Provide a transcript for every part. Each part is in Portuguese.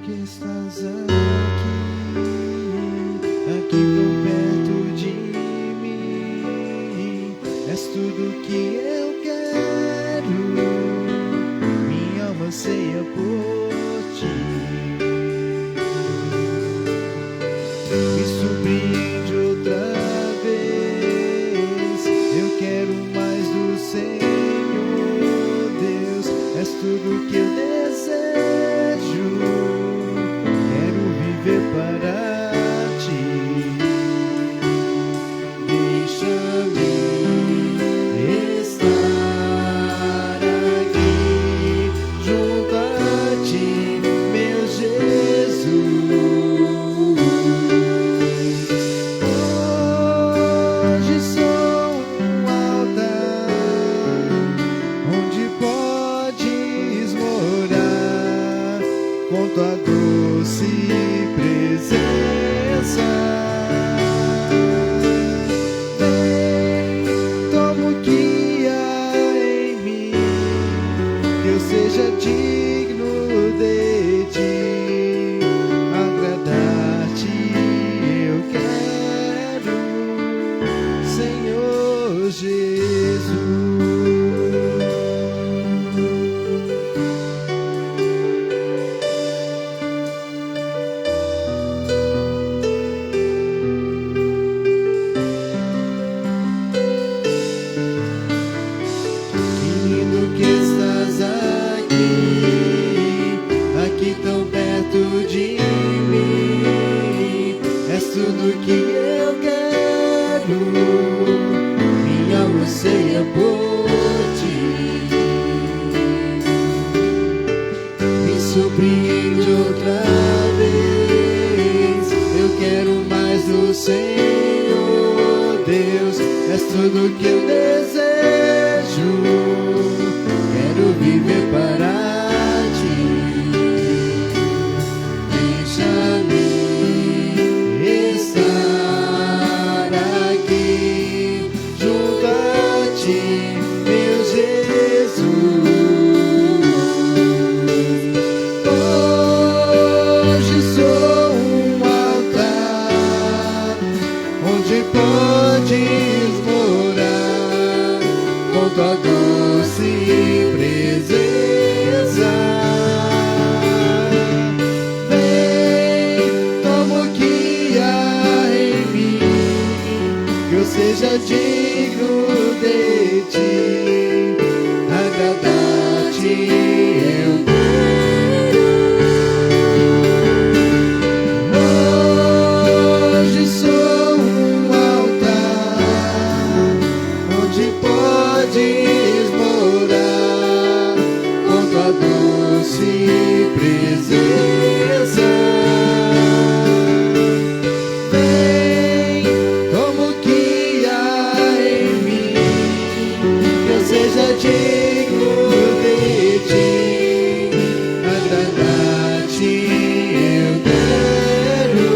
que estás aqui, aqui tão perto de mim. És tudo que eu quero, minha alma anseia por ti. Me surpreende outra vez, eu quero mais do Senhor Deus. És tudo que eu desejo, quero viver para ti. Deixa-me estar aqui junto a ti, meu Jesus. Hoje sou um altar onde podes morar com tua doce presença. Vem, toma o que há em mim, que eu seja digno de ti. Agradar-te eu quero, Senhor Jesus. Que lindo que estás aqui, aqui tão perto de mim. És tudo que eu quero, minha alma anseia por ti. Me surpreende outra vez, eu quero mais do Senhor Deus. És tudo que eu desejo, quero viver para ti. Deixa-me estar aqui junto a ti, meu Jesus. Hoje sou um altar onde podes morar com tua doce presença. Vem, toma o que há em mim, que eu seja digno de ti. Agradar-te eu quero. Hoje sou um altar onde podes morar com tua doce presença. Vem, toma o que há em mim, que eu seja digno de ti. Agradar-te eu quero,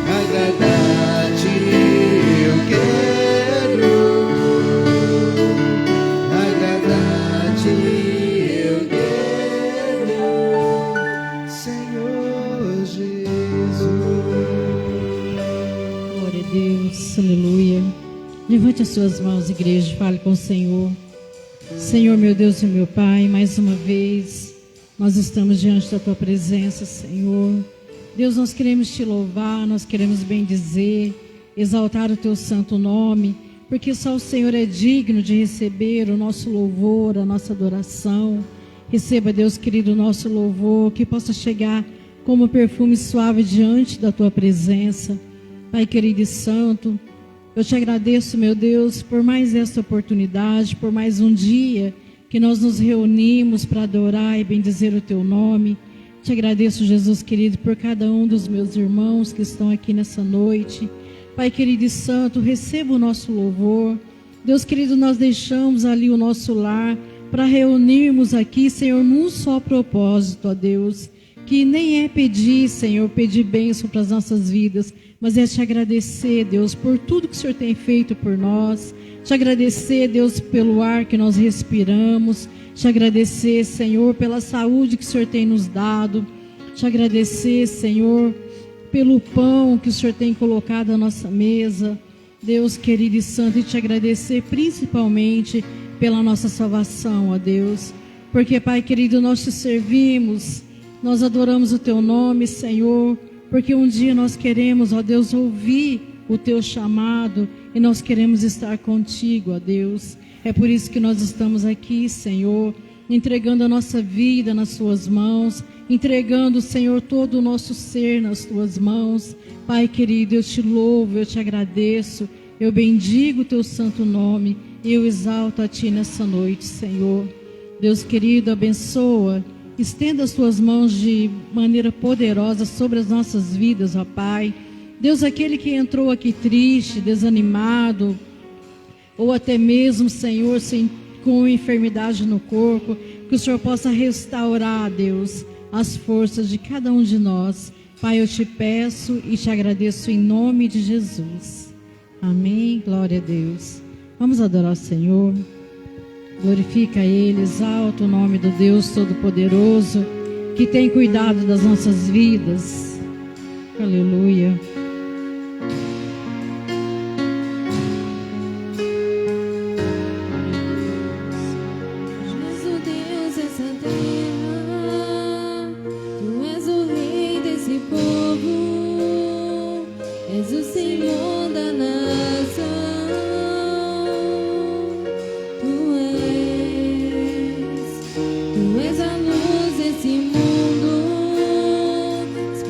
agradar-te eu quero, agradar-te eu quero, Senhor Jesus. Glória a Deus, aleluia. Levante as suas mãos, igreja, fale com o Senhor. Senhor, meu Deus e meu Pai, mais uma vez nós estamos diante da Tua presença, Senhor. Deus, nós queremos Te louvar, nós queremos bendizer, exaltar o Teu santo nome, porque só o Senhor é digno de receber o nosso louvor, a nossa adoração. Receba, Deus querido, o nosso louvor, que possa chegar como perfume suave diante da Tua presença. Pai querido e santo, eu Te agradeço, meu Deus, por mais esta oportunidade, por mais um dia que nós nos reunimos para adorar e bendizer o Teu nome. Te agradeço, Jesus querido, por cada um dos meus irmãos que estão aqui nessa noite. Pai querido e santo, receba o nosso louvor. Deus querido, nós deixamos ali o nosso lar para reunirmos aqui, Senhor, num só propósito, ó Deus, que nem é pedir, Senhor, pedir bênção para as nossas vidas, mas é te agradecer, Deus, por tudo que o Senhor tem feito por nós. Te agradecer, Deus, pelo ar que nós respiramos. Te agradecer, Senhor, pela saúde que o Senhor tem nos dado. Te agradecer, Senhor, pelo pão que o Senhor tem colocado à nossa mesa. Deus querido e santo, e te agradecer principalmente pela nossa salvação, ó Deus. Porque, Pai querido, nós te servimos, nós adoramos o teu nome, Senhor, porque um dia nós queremos, ó Deus, ouvir o teu chamado e nós queremos estar contigo, ó Deus. É por isso que nós estamos aqui, Senhor, entregando a nossa vida nas suas mãos, entregando, Senhor, todo o nosso ser nas tuas mãos. Pai querido, eu te louvo, eu te agradeço, eu bendigo o teu santo nome e eu exalto a ti nessa noite, Senhor. Deus querido, abençoa, estenda as tuas mãos de maneira poderosa sobre as nossas vidas, ó Pai. Deus, aquele que entrou aqui triste, desanimado, ou até mesmo, Senhor, com enfermidade no corpo, que o Senhor possa restaurar, Deus, as forças de cada um de nós. Pai, eu te peço e te agradeço em nome de Jesus. Amém, glória a Deus. Vamos adorar o Senhor. Glorifica Ele, exalta o nome do Deus Todo-Poderoso, que tem cuidado das nossas vidas. Aleluia.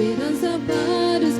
Esperança para os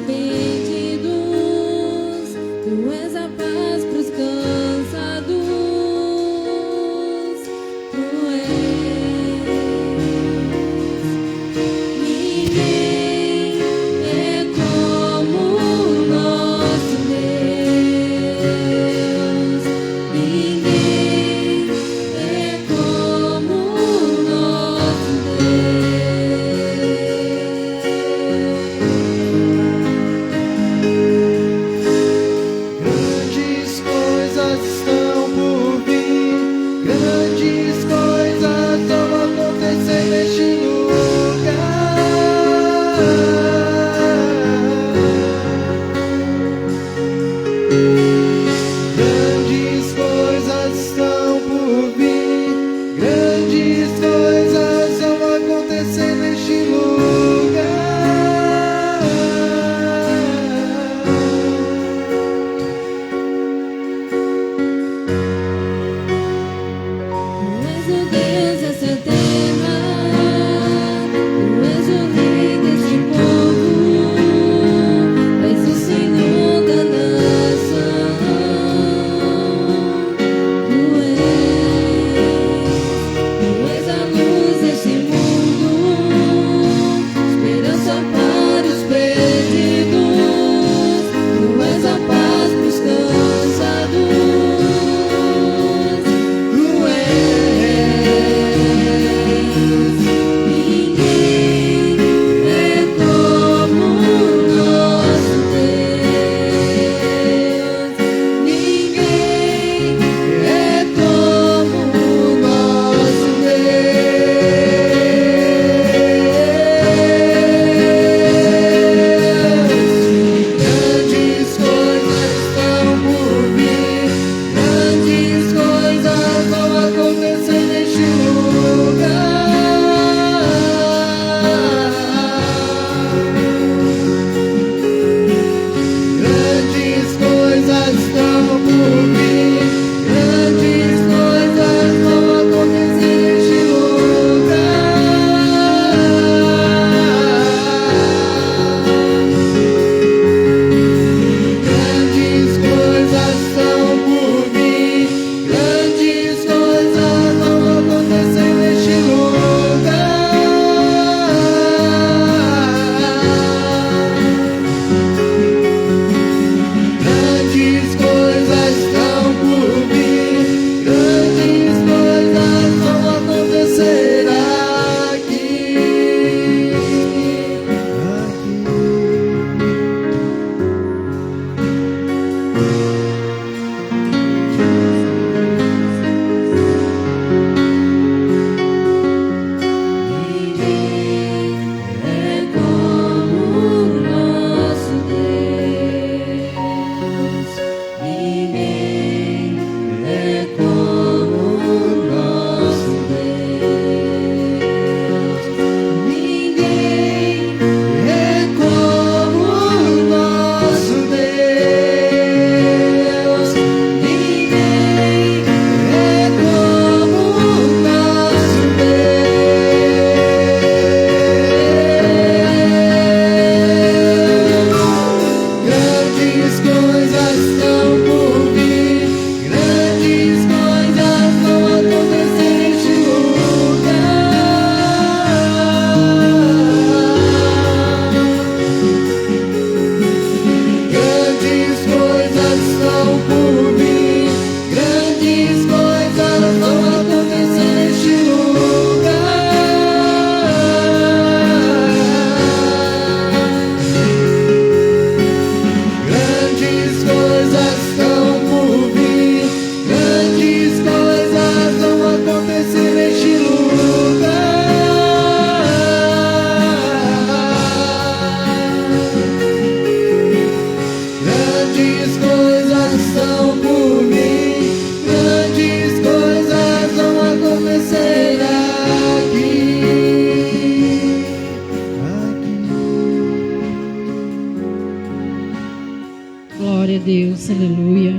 Deus, aleluia.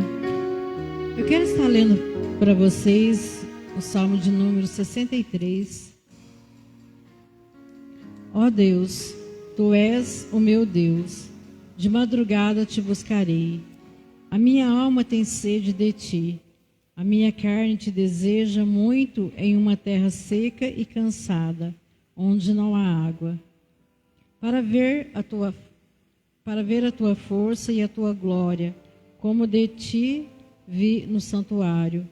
Eu quero estar lendo para vocês o Salmo de número 63. Ó Deus, Tu és o meu Deus, de madrugada te buscarei. A minha alma tem sede de Ti, a minha carne te deseja muito em uma terra seca e cansada, onde não há água, para ver a tua força e a tua glória, como de Ti vi no santuário,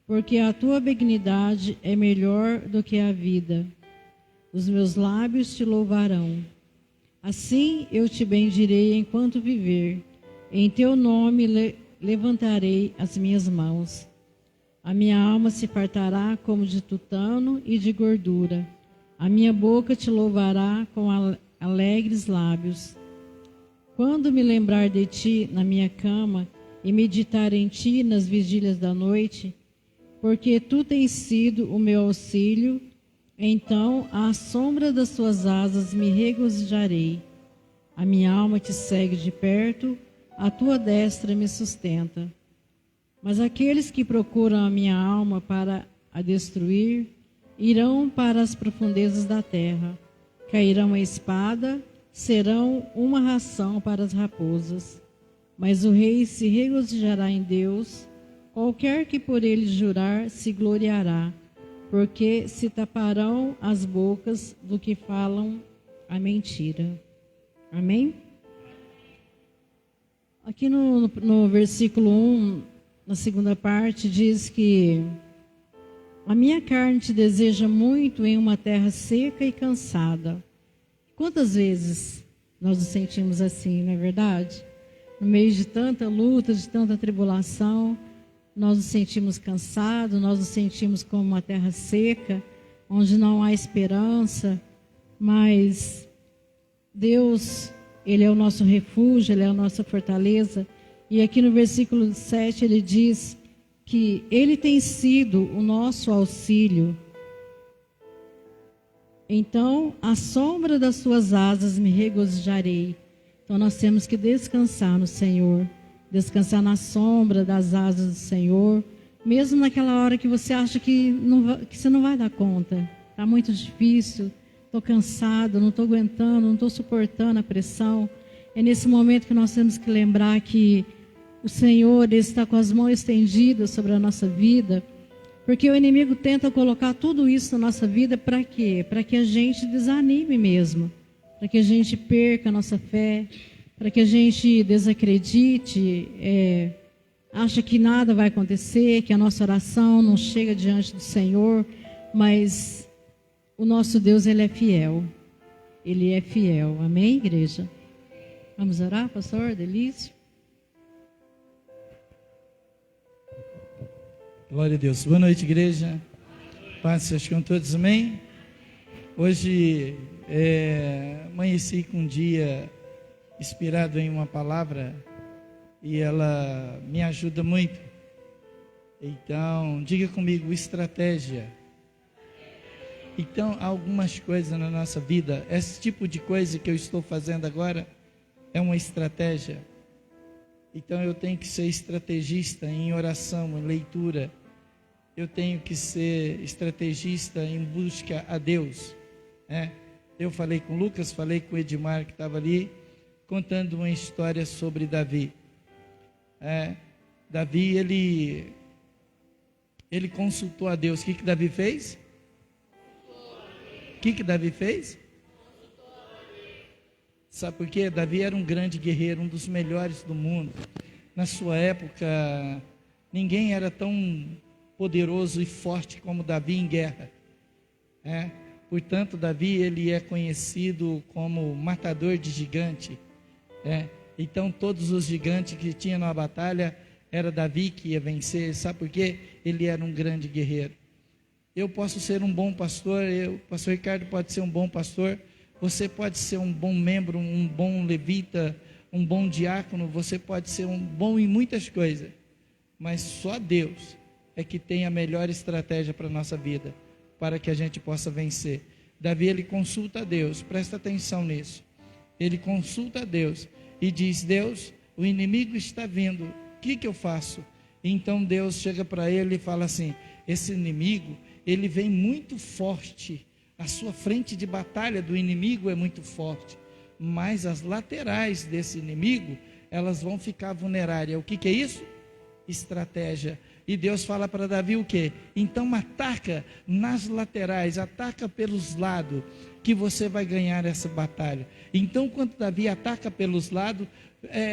porque a tua benignidade é melhor do que a vida. Os meus lábios te louvarão. Assim eu te bendirei enquanto viver. Em teu nome levantarei as minhas mãos. A minha alma se fartará como de tutano e de gordura. A minha boca te louvará com alegres lábios. Quando me lembrar de Ti na minha cama e meditar em Ti nas vigílias da noite, porque Tu tens sido o meu auxílio, então à sombra das Tuas asas me regozijarei. A minha alma te segue de perto, a Tua destra me sustenta. Mas aqueles que procuram a minha alma para a destruir, irão para as profundezas da terra. Cairão a espada, serão uma ração para as raposas. Mas o rei se regozijará em Deus, qualquer que por ele jurar se gloriará, porque se taparão as bocas do que falam a mentira. Amém? Aqui no versículo 1, na segunda parte, diz que a minha carne te deseja muito em uma terra seca e cansada. Quantas vezes nós nos sentimos assim, não é verdade? No meio de tanta luta, de tanta tribulação, nós nos sentimos cansados, nós nos sentimos como uma terra seca, onde não há esperança, mas Deus, Ele é o nosso refúgio, Ele é a nossa fortaleza. E aqui no versículo 7 ele diz que Ele tem sido o nosso auxílio. Então, à sombra das Suas asas me regozijarei. Então nós temos que descansar no Senhor, descansar na sombra das asas do Senhor, mesmo naquela hora que você acha que você não vai dar conta. Está muito difícil, estou cansado, não estou aguentando, não estou suportando a pressão. É nesse momento que nós temos que lembrar que o Senhor está com as mãos estendidas sobre a nossa vida, porque o inimigo tenta colocar tudo isso na nossa vida para quê? Para que a gente desanime mesmo, para que a gente perca a nossa fé, para que a gente desacredite, acha que nada vai acontecer, que a nossa oração não chega diante do Senhor, mas o nosso Deus, Ele é fiel. Ele é fiel. Amém, igreja? Vamos orar, pastor Delício? Glória a Deus. Boa noite, igreja. Paz seja com todos, amém? Hoje amanheci com um dia inspirado em uma palavra e ela me ajuda muito. Então, diga comigo, estratégia. Então, há algumas coisas na nossa vida, esse tipo de coisa que eu estou fazendo agora é uma estratégia. Então, eu tenho que ser estrategista em oração, em leitura. Eu tenho que ser estrategista em busca a Deus. Eu falei com o Lucas, falei com o Edmar que estava ali, contando uma história sobre Davi. Davi, ele consultou a Deus. O que Davi fez? O que Davi fez? Sabe por quê? Davi era um grande guerreiro, um dos melhores do mundo. Na sua época, ninguém era tão poderoso e forte como Davi em guerra. Portanto, Davi, ele é conhecido como matador de gigante. Então, todos os gigantes que tinha na batalha, era Davi que ia vencer. Sabe por quê? Ele era um grande guerreiro. Eu posso ser um bom pastor, o pastor Ricardo pode ser um bom pastor, você pode ser um bom membro, um bom levita, um bom diácono, você pode ser um bom em muitas coisas, mas só Deus é que tem a melhor estratégia para a nossa vida, para que a gente possa vencer. Davi, ele consulta a Deus, presta atenção nisso, ele consulta a Deus e diz: Deus, o inimigo está vindo, o que eu faço? Então Deus chega para ele e fala assim: esse inimigo, ele vem muito forte, a sua frente de batalha do inimigo é muito forte, mas as laterais desse inimigo, elas vão ficar vulneráveis. O que é isso? Estratégia. E Deus fala para Davi o quê? Então ataca nas laterais, ataca pelos lados, que você vai ganhar essa batalha. Então quando Davi ataca pelos lados,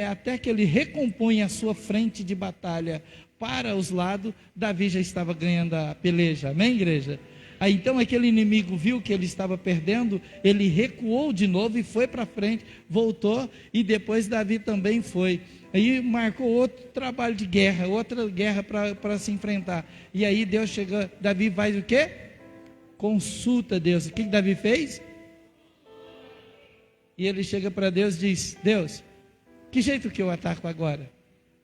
até que ele recompõe a sua frente de batalha para os lados, Davi já estava ganhando a peleja. Amém, igreja? Aí então aquele inimigo viu que ele estava perdendo, ele recuou de novo e foi para frente, voltou, e depois Davi também foi. Aí marcou outro trabalho de guerra, outra guerra para se enfrentar. E aí Deus chega, Davi faz o quê? Consulta Deus. O que Davi fez? E ele chega para Deus e diz: Deus, que jeito que eu ataco agora?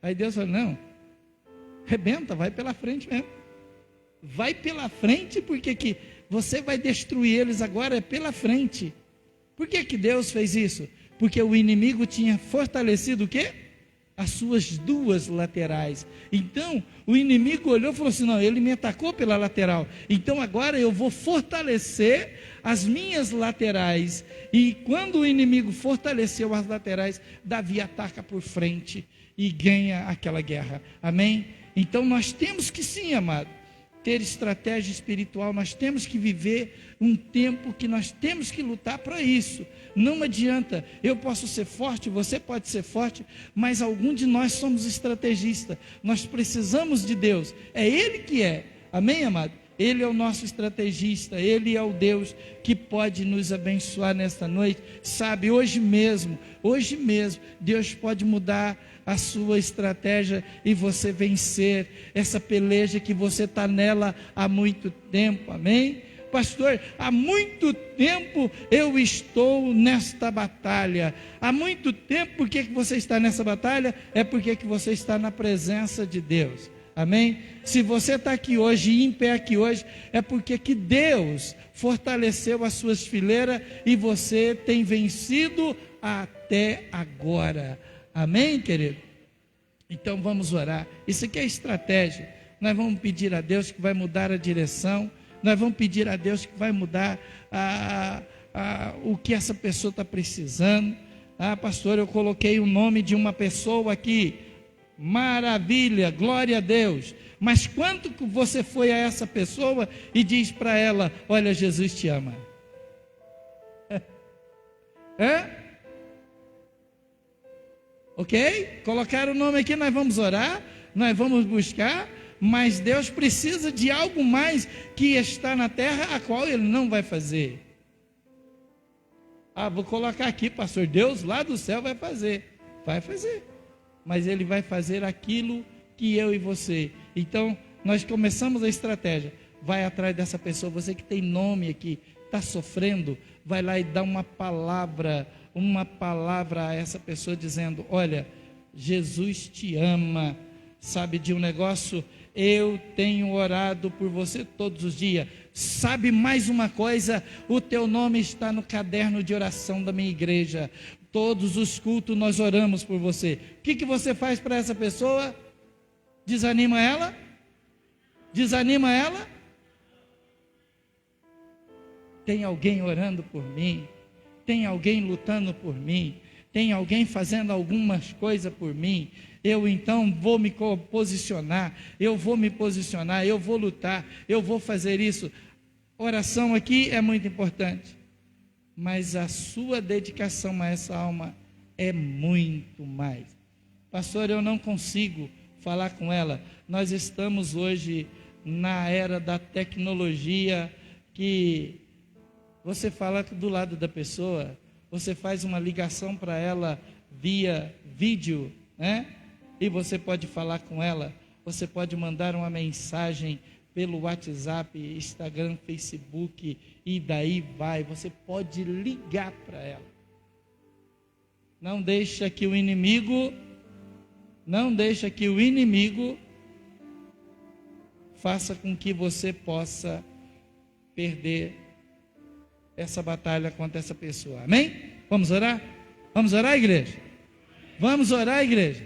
Aí Deus fala: não, rebenta, vai pela frente mesmo. Vai pela frente, porque que você vai destruir eles agora, é pela frente. Por que Deus fez isso? Porque o inimigo tinha fortalecido o quê? As suas duas laterais. Então o inimigo olhou e falou assim: não, ele me atacou pela lateral, então agora eu vou fortalecer as minhas laterais. E quando o inimigo fortaleceu as laterais, Davi ataca por frente e ganha aquela guerra. Amém? Então nós temos que sim, amado, ter estratégia espiritual. Nós temos que viver um tempo que nós temos que lutar para isso. Não adianta, eu posso ser forte, você pode ser forte, mas algum de nós somos estrategistas. Nós precisamos de Deus, é Ele que é. Amém, amado? Ele é o nosso estrategista, Ele é o Deus que pode nos abençoar nesta noite. Sabe, hoje mesmo, Deus pode mudar a sua estratégia e você vencer essa peleja que você está nela há muito tempo. Amém? Pastor, há muito tempo eu estou nesta batalha. Há muito tempo. Por que você está nessa batalha? É porque que você está na presença de Deus. Amém? Se você está aqui hoje, em pé aqui hoje, é porque que Deus fortaleceu as suas fileiras e você tem vencido até agora. Amém, querido? Então vamos orar. Isso aqui é estratégia. Nós vamos pedir a Deus que vai mudar a direção. Nós vamos pedir a Deus que vai mudar o que essa pessoa está precisando. Pastor, eu coloquei o nome de uma pessoa aqui. Maravilha, glória a Deus. Mas quando você foi a essa pessoa e diz para ela: olha, Jesus te ama? Ok? Colocaram o nome aqui, nós vamos orar, nós vamos buscar, mas Deus precisa de algo mais que está na terra, a qual Ele não vai fazer. Vou colocar aqui, pastor, Deus lá do céu vai fazer. Vai fazer, mas Ele vai fazer aquilo que eu e você. Então, nós começamos a estratégia. Vai atrás dessa pessoa, você que tem nome aqui, está sofrendo, vai lá e dá uma palavra a essa pessoa dizendo: olha, Jesus te ama. Sabe de um negócio? Eu tenho orado por você todos os dias. Sabe mais uma coisa? O teu nome está no caderno de oração da minha igreja. Todos os cultos nós oramos por você. O que você faz para essa pessoa? Desanima ela? Desanima ela? Tem alguém orando por mim? Tem alguém lutando por mim? Tem alguém fazendo algumas coisas por mim? Eu então vou me posicionar, eu vou lutar, eu vou fazer isso. Oração aqui é muito importante, mas a sua dedicação a essa alma é muito mais. Pastor, eu não consigo falar com ela. Nós estamos hoje na era da tecnologia, que você fala do lado da pessoa, você faz uma ligação para ela via vídeo, né? E você pode falar com ela, você pode mandar uma mensagem pelo WhatsApp, Instagram, Facebook, e daí vai, você pode ligar para ela. Não deixa que o inimigo faça com que você possa perder essa batalha contra essa pessoa. Amém? Vamos orar? Vamos orar, igreja? Vamos orar, igreja?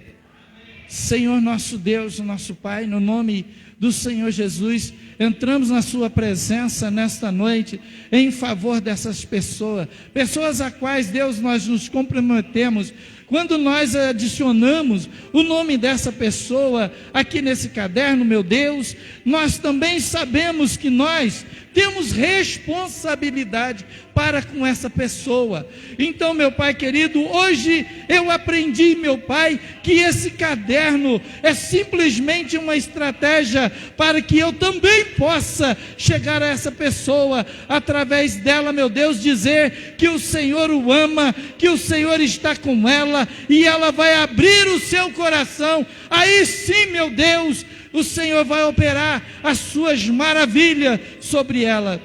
Senhor nosso Deus, nosso Pai, no nome do Senhor Jesus, entramos na sua presença nesta noite, em favor dessas pessoas, pessoas a quais, Deus, nós nos comprometemos, quando nós adicionamos o nome dessa pessoa aqui nesse caderno, meu Deus, nós também sabemos que nós temos responsabilidade para com essa pessoa. Então, meu Pai querido, hoje eu aprendi, meu Pai, que esse caderno é simplesmente uma estratégia para que eu também possa chegar a essa pessoa, através dela, meu Deus, dizer que o Senhor o ama, que o Senhor está com ela, e ela vai abrir o seu coração. Aí sim, meu Deus, o Senhor vai operar as suas maravilhas sobre ela.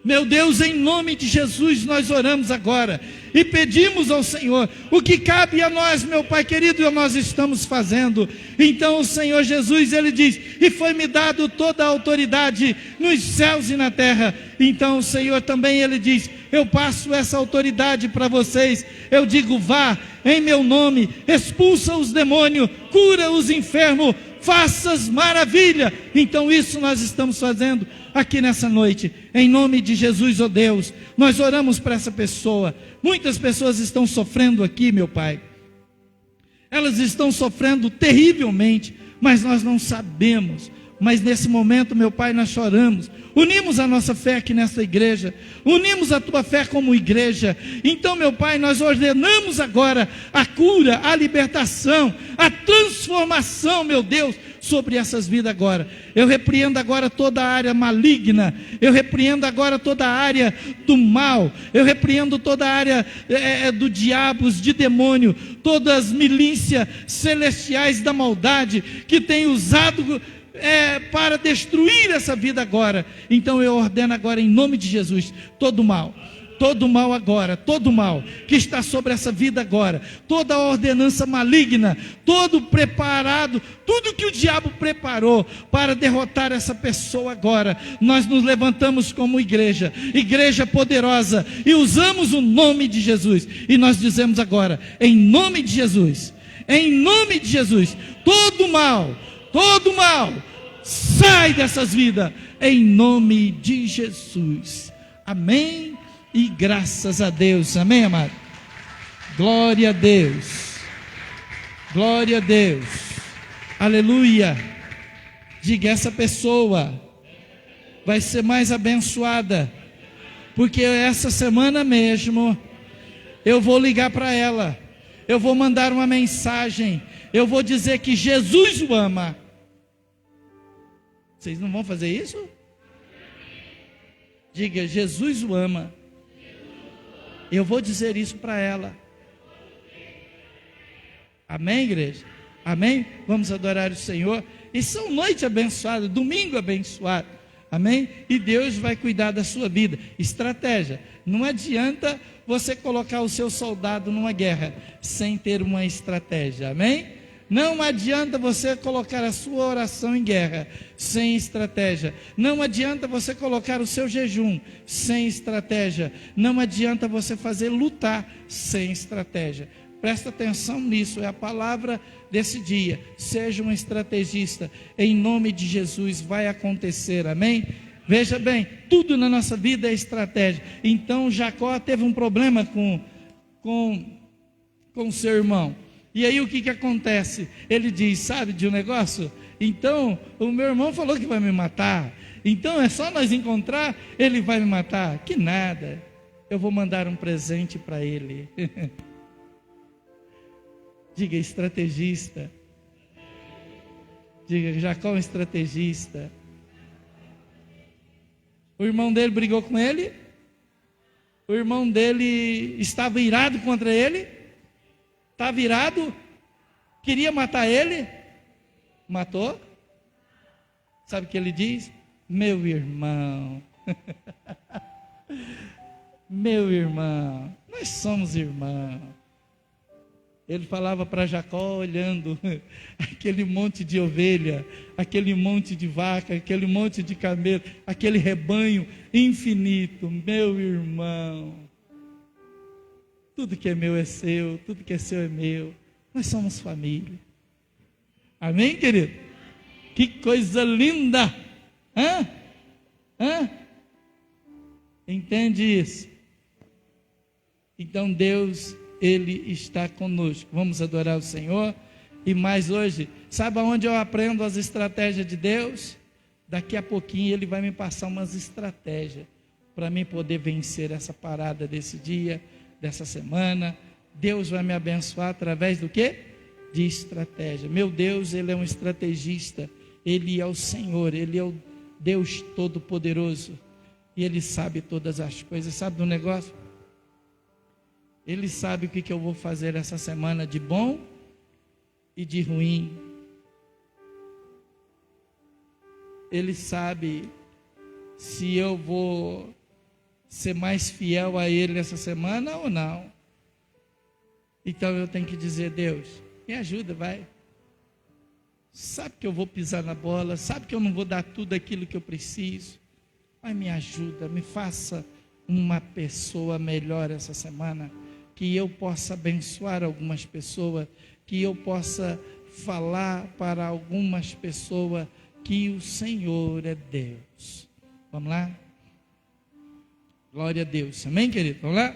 Meu Deus, em nome de Jesus, nós oramos agora e pedimos ao Senhor o que cabe a nós, meu Pai querido, e nós estamos fazendo. Então o Senhor Jesus, Ele diz, e foi-me dado toda a autoridade nos céus e na terra. Então o Senhor também, Ele diz, eu passo essa autoridade para vocês. Eu digo, vá em meu nome, expulsa os demônios, cura os enfermos, faças maravilha. Então isso nós estamos fazendo aqui nessa noite, em nome de Jesus, ó Deus. Nós oramos para essa pessoa. Muitas pessoas estão sofrendo aqui, meu Pai, elas estão sofrendo terrivelmente, mas nós não sabemos. Mas nesse momento, meu Pai, nós choramos, unimos a nossa fé aqui nessa igreja, unimos a tua fé como igreja. Então, meu Pai, nós ordenamos agora a cura, a libertação, a transformação, meu Deus, sobre essas vidas agora. Eu repreendo agora toda a área maligna, eu repreendo agora toda a área do mal, eu repreendo toda a área do diabos, de demônio, todas as milícias celestiais da maldade que tem usado para destruir essa vida agora. Então eu ordeno agora em nome de Jesus, todo mal agora, todo mal que está sobre essa vida agora, toda a ordenança maligna, todo preparado, tudo que o diabo preparou para derrotar essa pessoa agora, nós nos levantamos como igreja poderosa, e usamos o nome de Jesus, e nós dizemos agora, em nome de Jesus, todo mal, sai dessas vidas, em nome de Jesus, amém, e graças a Deus, amém, amado, glória a Deus, aleluia. Diga, essa pessoa vai ser mais abençoada, porque essa semana mesmo, eu vou ligar para ela, eu vou mandar uma mensagem, eu vou dizer que Jesus o ama. Vocês não vão fazer isso? Diga, Jesus o ama. Eu vou dizer isso para ela. Amém, igreja? Amém? Vamos adorar o Senhor. E são noite abençoada, domingo abençoado. Amém? E Deus vai cuidar da sua vida. Estratégia. Não adianta você colocar o seu soldado numa guerra sem ter uma estratégia. Amém? Não adianta você colocar a sua oração em guerra sem estratégia. Não adianta você colocar o seu jejum sem estratégia. Não adianta você fazer lutar sem estratégia. Presta atenção nisso, é a palavra desse dia. Seja um estrategista, em nome de Jesus vai acontecer, amém? Veja bem, tudo na nossa vida é estratégia. Então Jacó teve um problema com seu irmão. E aí o que acontece? Ele diz, sabe de um negócio? Então o meu irmão falou que vai me matar, então é só nós encontrar, ele vai me matar. Que nada, eu vou mandar um presente para ele. Diga, estrategista. Diga, Jacó é um estrategista. O irmão dele brigou com ele, o irmão dele estava irado contra ele, estava irado, queria matar ele, matou. Sabe o que ele diz? Meu irmão, meu irmão, nós somos irmãos. Ele falava para Jacó, olhando aquele monte de ovelha, aquele monte de vaca, aquele monte de camelo, aquele rebanho infinito. Meu irmão, Tudo que é meu é seu, tudo que é seu é meu. Nós somos família. Amém, querido? Que coisa linda! Entende isso? Então Deus, Ele está conosco. Vamos adorar o Senhor. E mais hoje, sabe aonde eu aprendo as estratégias de Deus? Daqui a pouquinho Ele vai me passar umas estratégias para mim poder vencer essa parada desse dia, dessa semana. Deus vai me abençoar através do quê? De estratégia. Meu Deus, Ele é um estrategista. Ele é o Senhor, Ele é o Deus Todo-Poderoso. E Ele sabe todas as coisas. Sabe do negócio? Ele sabe o que eu vou fazer essa semana de bom e de ruim. Ele sabe se eu vou ser mais fiel a Ele essa semana ou não. Então eu tenho que dizer: Deus, me ajuda, vai. Sabe que eu vou pisar na bola, sabe que eu não vou dar tudo aquilo que eu preciso, mas me ajuda, me faça uma pessoa melhor essa semana, que eu possa abençoar algumas pessoas, que eu possa falar para algumas pessoas que o Senhor é Deus. Vamos lá? Glória a Deus, amém, querido? Vamos lá?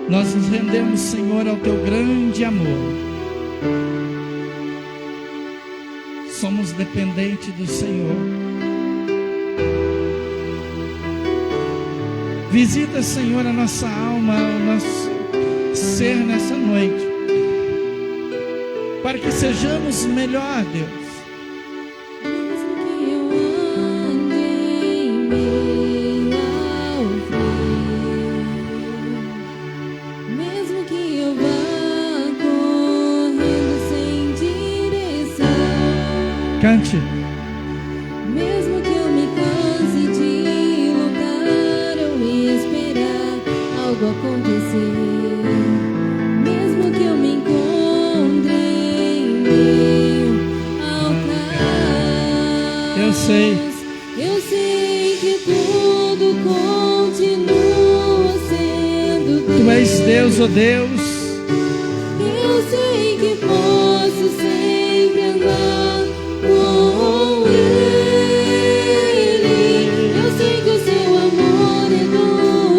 Nós nos rendemos, Senhor, ao Teu grande amor. Somos dependentes do Senhor. Visita, Senhor, a nossa alma, o nosso ser nessa noite, para que sejamos melhor, Deus. Cante. Mesmo que eu me canse de lutar ou esperar algo acontecer, mesmo que eu me encontre em meio ao caos, eu sei que tudo continua sendo Deus. Tu és Deus, ó Deus. Eu sei que posso sempre andar com Ele. Eu sei que o seu amor é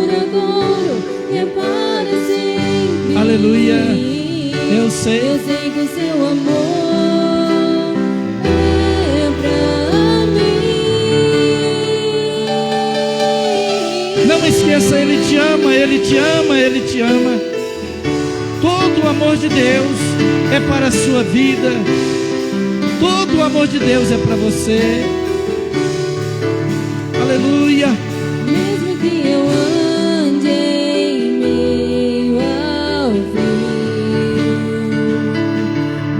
duradouro, é para sempre. Aleluia. Eu sei que o seu amor é pra mim. Não esqueça, Ele te ama, Ele te ama, Ele te ama. Todo o amor de Deus é para a sua vida. Todo o amor de Deus é para você. Aleluia. Mesmo que eu ande em meio ao frio,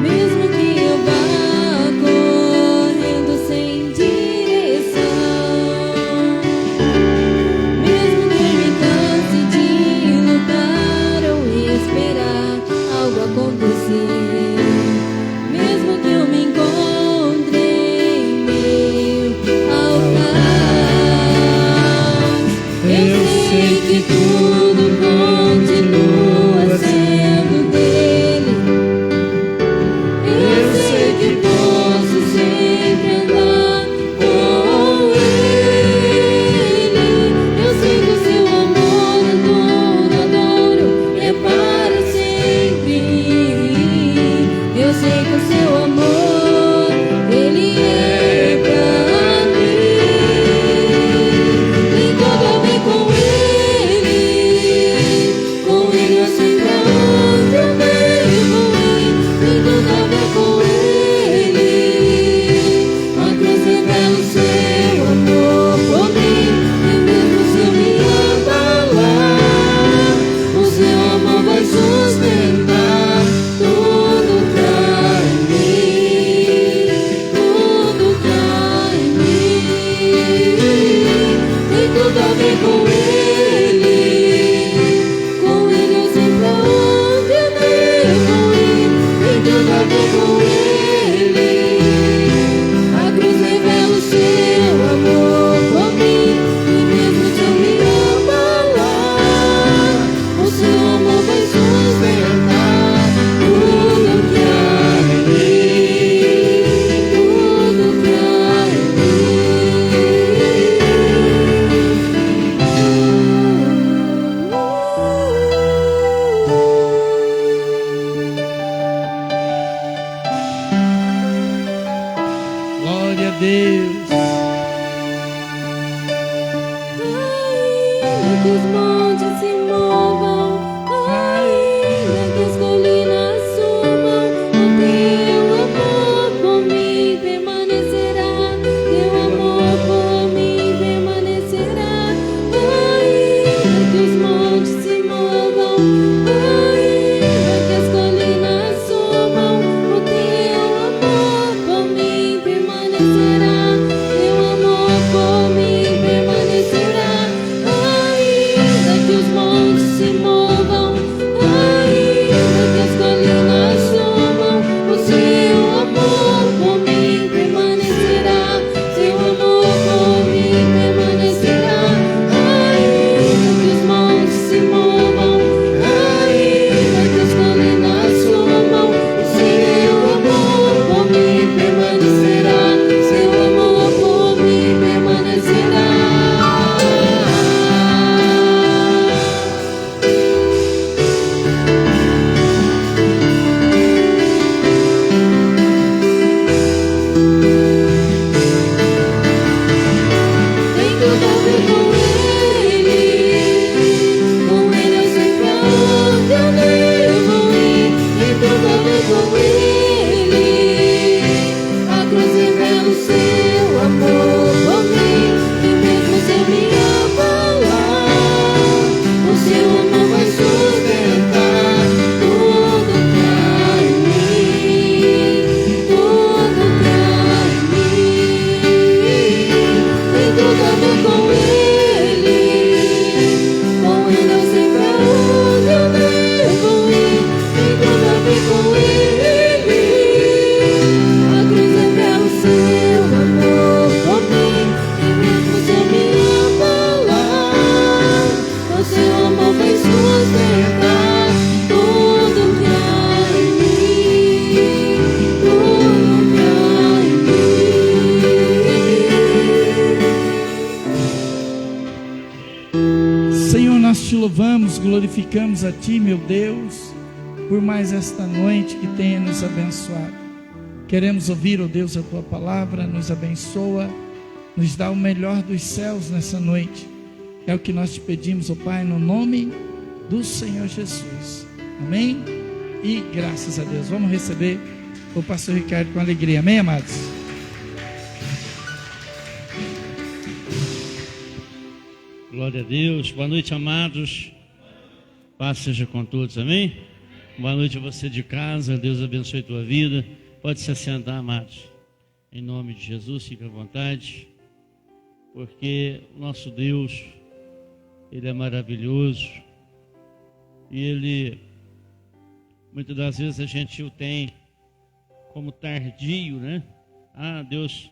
mesmo que eu vá correndo sem direção, mesmo que eu me canse de lutar ou esperar algo acontecer, mesmo que eu me encontre em meio os montes se movam, ainda que as colinas subam, o teu amor por mim permanecerá, teu amor por mim permanecerá. Ainda que os montes se movam, ainda que as colinas subam, o teu amor por mim permanecerá, teu amor por mim permanecerá. Ainda que os montes se movam, ainda que as colinas subam, o seu amor por mim permanecerá, seu amor por mim permanecerá. Ainda que os montes se movam, ainda que as colinas subam, o seu amor por mim permanecerá, seu amor por mim permanecerá. Tem tudo a ver com Ele eu sei pra onde eu vou ir. Tem tudo a ver com Ele, a cruz revela o seu amor por mim, e mesmo sem me abalar, o seu amor vai sustentar tudo que há em mim, tudo que há em mim. Tem tudo a ver com Ele eu sei pra onde eu vou ir. Tem tudo a ver com Ele, a cruz revela o seu amor por mim, e mesmo sem me abalar, o seu amor vai sustentar tudo que há em mim, tudo que há em mim. Senhor, nós te louvamos, glorificamos a Ti, meu Deus, por mais esta noite que tenha nos abençoado. Queremos ouvir, ó Deus, a Tua palavra, nos abençoa, nos dá o melhor dos céus nessa noite. É o que nós te pedimos, ó Pai, no nome do Senhor Jesus. Amém? E graças a Deus. Vamos receber o pastor Ricardo com alegria. Amém, amados? Glória a Deus. Boa noite, amados. Paz seja com todos, amém? Boa noite a você de casa. Deus abençoe a tua vida. Pode se assentar, amados. Em nome de Jesus, fique à vontade. Porque o nosso Deus, Ele é maravilhoso. E Ele, muitas das vezes a gente o tem como tardio, né? Ah, Deus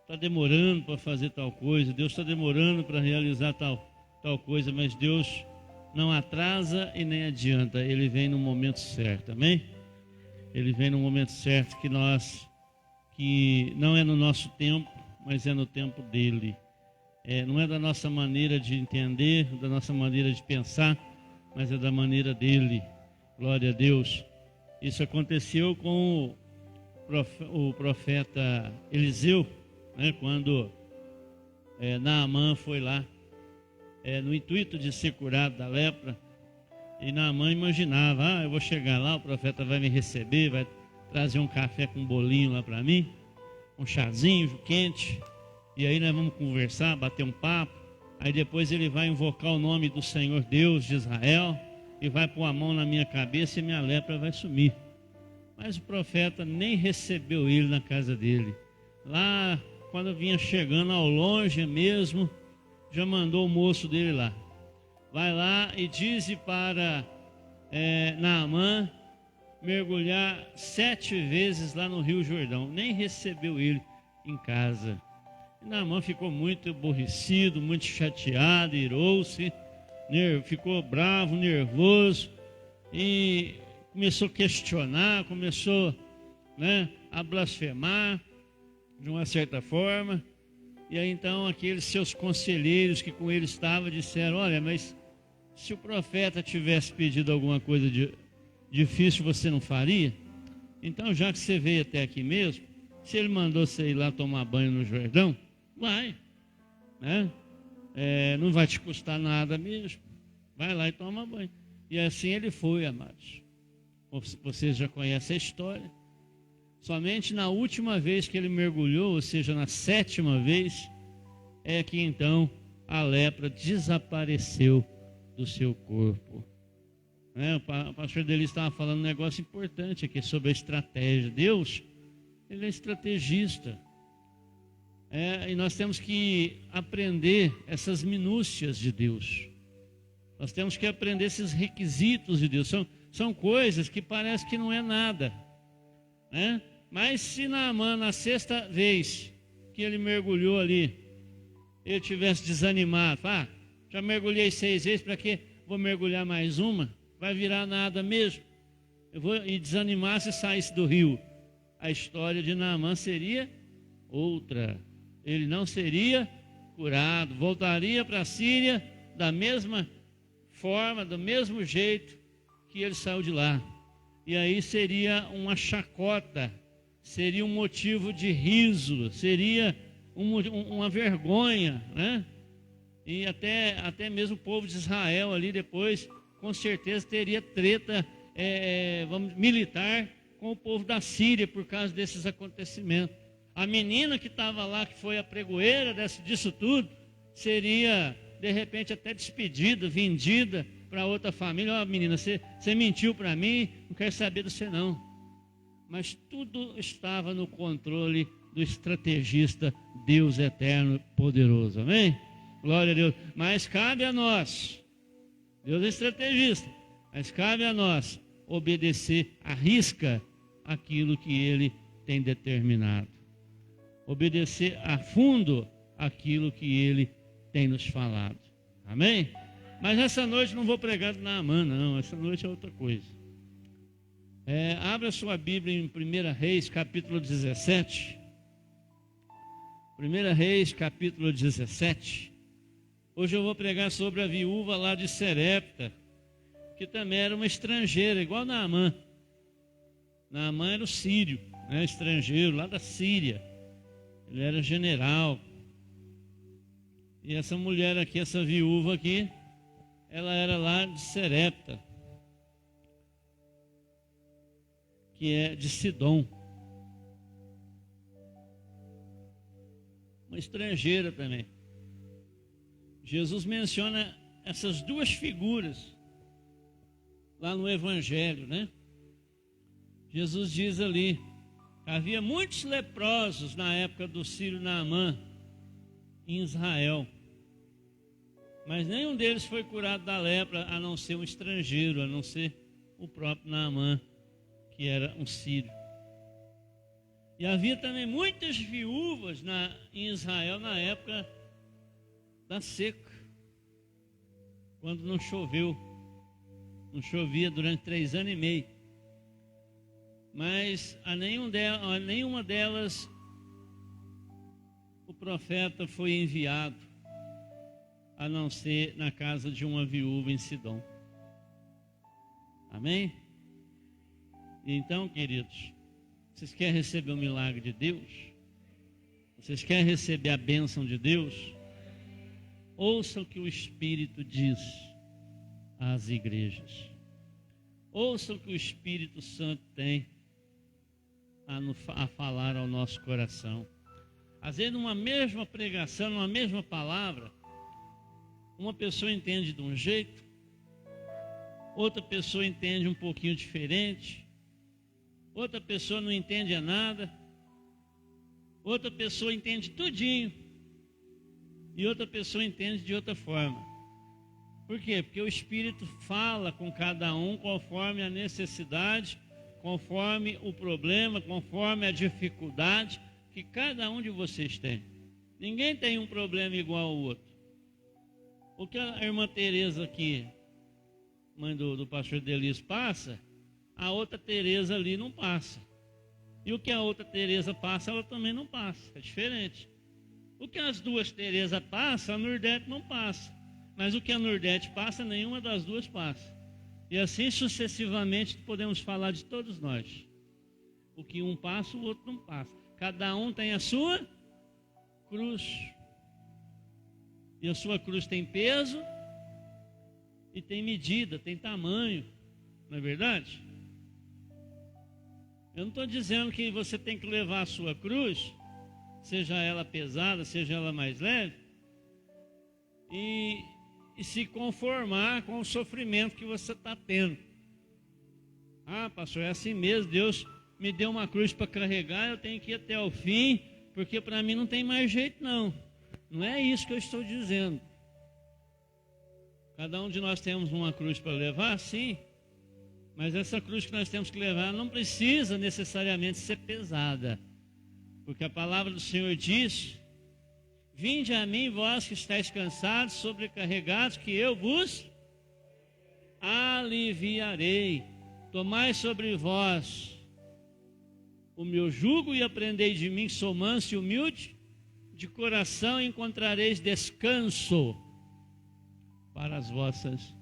está demorando para fazer tal coisa, Deus está demorando para realizar tal coisa, mas Deus não atrasa e nem adianta, Ele vem no momento certo, amém? Ele vem no momento certo que não é no nosso tempo, mas é no tempo dEle. Não é da nossa maneira de entender, da nossa maneira de pensar, mas é da maneira dEle. Glória a Deus. Isso aconteceu com o profeta Eliseu, né, quando Naamã foi lá no intuito de ser curado da lepra, e Naamã imaginava, eu vou chegar lá, o profeta vai me receber, vai trazer um café com um bolinho lá para mim, um chazinho quente, e aí nós vamos conversar, bater um papo, aí depois ele vai invocar o nome do Senhor Deus de Israel, e vai pôr a mão na minha cabeça e minha lepra vai sumir. Mas o profeta nem recebeu ele na casa dele. Lá, quando eu vinha chegando ao longe mesmo, já mandou o moço dele lá. Vai lá e dize para Naamã mergulhar 7 vezes lá no Rio Jordão. Nem recebeu ele em casa. E Naamã ficou muito aborrecido, muito chateado, irou-se, ficou bravo, nervoso e começou a questionar, começou a blasfemar de uma certa forma. E aí então aqueles seus conselheiros que com ele estavam disseram, olha, mas se o profeta tivesse pedido alguma coisa difícil, você não faria? Então já que você veio até aqui mesmo, se ele mandou você ir lá tomar banho no Jordão, vai, né? não vai te custar nada mesmo. Vai lá e toma banho. E assim ele foi, amados. Vocês já conhecem a história. Somente na última vez que ele mergulhou, ou seja, na 7ª vez, é que então a lepra desapareceu do seu corpo. O pastor Delis estava falando um negócio importante aqui sobre a estratégia. Deus, ele é estrategista. E nós temos que aprender essas minúcias de Deus. Nós temos que aprender esses requisitos de Deus. São coisas que parece que não é nada, né? Mas se Naamã, na 6ª vez que ele mergulhou ali, ele tivesse desanimado, já mergulhei 6 vezes, para que vou mergulhar mais uma? Vai virar nada mesmo. E desanimasse e saísse do rio. A história de Naamã seria outra. Ele não seria curado, voltaria para a Síria da mesma forma, do mesmo jeito que ele saiu de lá. E aí seria uma chacota, seria um motivo de riso, seria uma vergonha, né? E até mesmo o povo de Israel ali depois, com certeza teria treta militar com o povo da Síria por causa desses acontecimentos. A menina que estava lá, que foi a pregoeira disso tudo, seria de repente até despedida, vendida para outra família. Menina, você mentiu para mim, não quero saber de você não. Mas tudo estava no controle do estrategista Deus eterno poderoso, amém? Glória a Deus. Mas cabe a nós, Deus é estrategista, mas cabe a nós obedecer à risca aquilo que Ele tem determinado, obedecer a fundo aquilo que Ele tem nos falado, amém? Mas essa noite não vou pregar de Naamã, não, essa noite é outra coisa. Abra sua Bíblia em 1 Reis, capítulo 17. 1 Reis, capítulo 17. Hoje eu vou pregar sobre a viúva lá de Serepta, que também era uma estrangeira, igual Naamã. Naamã era o sírio, né, estrangeiro lá da Síria. Ele era general. E essa mulher aqui, essa viúva aqui, ela era lá de Serepta, que é de Sidom. Uma estrangeira também. Jesus menciona essas duas figuras lá no Evangelho, né? Jesus diz ali, havia muitos leprosos na época do sírio Naamã em Israel, mas nenhum deles foi curado da lepra, a não ser um estrangeiro, a não ser o próprio Naamã, que era um sírio. E havia também muitas viúvas em Israel na época da seca, quando não choveu, não chovia durante 3 anos e meio. Mas a nenhuma delas o profeta foi enviado, a não ser na casa de uma viúva em Sidom. Amém? Então, queridos, vocês querem receber o milagre de Deus? Vocês querem receber a bênção de Deus? Ouça o que o Espírito diz às igrejas. Ouça o que o Espírito Santo tem a falar ao nosso coração. Às vezes, numa mesma pregação, numa mesma palavra, uma pessoa entende de um jeito, outra pessoa entende um pouquinho diferente, outra pessoa não entende nada, outra pessoa entende tudinho, e outra pessoa entende de outra forma. Por quê? Porque o Espírito fala com cada um conforme a necessidade, conforme o problema, conforme a dificuldade que cada um de vocês tem. Ninguém tem um problema igual ao outro. O que a irmã Tereza aqui, mãe do pastor Delis, passa, a outra Tereza ali não passa. E o que a outra Tereza passa, ela também não passa. É diferente. O que as duas Tereza passam, a Nordete não passa. Mas o que a Nordete passa, nenhuma das duas passa. E assim sucessivamente podemos falar de todos nós. O que um passa, o outro não passa. Cada um tem a sua cruz. E a sua cruz tem peso e tem medida, tem tamanho, não é verdade? Eu não estou dizendo que você tem que levar a sua cruz, seja ela pesada, seja ela mais leve, e se conformar com o sofrimento que você está tendo. Ah, pastor, é assim mesmo, Deus me deu uma cruz para carregar, eu tenho que ir até o fim, porque para mim não tem mais jeito não. Não é isso que eu estou dizendo. Cada um de nós temos uma cruz para levar, sim, mas essa cruz que nós temos que levar não precisa necessariamente ser pesada, porque a palavra do Senhor diz: vinde a mim, vós que estáis cansados, sobrecarregados, que eu vos aliviarei. Tomai sobre vós o meu jugo e aprendei de mim, que sou manso e humilde de coração, e encontrareis descanso para as vossas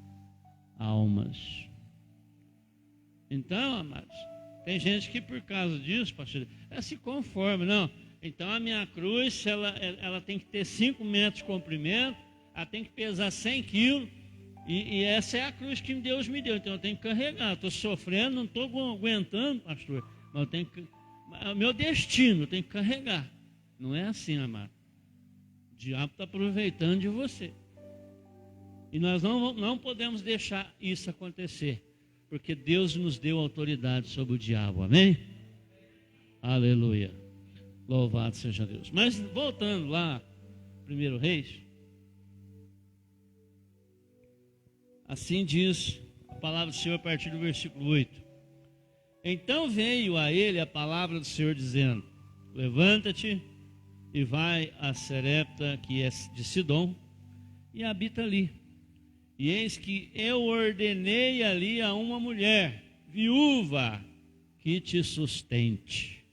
almas. Então, amados, tem gente que por causa disso, pastor, ela se conforma, não. Então a minha cruz, ela tem que ter 5 metros de comprimento, ela tem que pesar 100 quilos, e essa é a cruz que Deus me deu, então eu tenho que carregar. Estou sofrendo, não estou aguentando, pastor, mas eu tenho que, é o meu destino, eu tenho que carregar. Não é assim, amado. O diabo está aproveitando de você. E nós não podemos deixar isso acontecer, porque Deus nos deu autoridade sobre o diabo, amém? Aleluia. Louvado seja Deus. Mas voltando lá, 1 Reis, assim diz a palavra do Senhor a partir do versículo 8. Então veio a ele a palavra do Senhor dizendo: levanta-te e vai a Serepta, que é de Sidom, e habita ali. E eis que eu ordenei ali a uma mulher viúva que te sustente.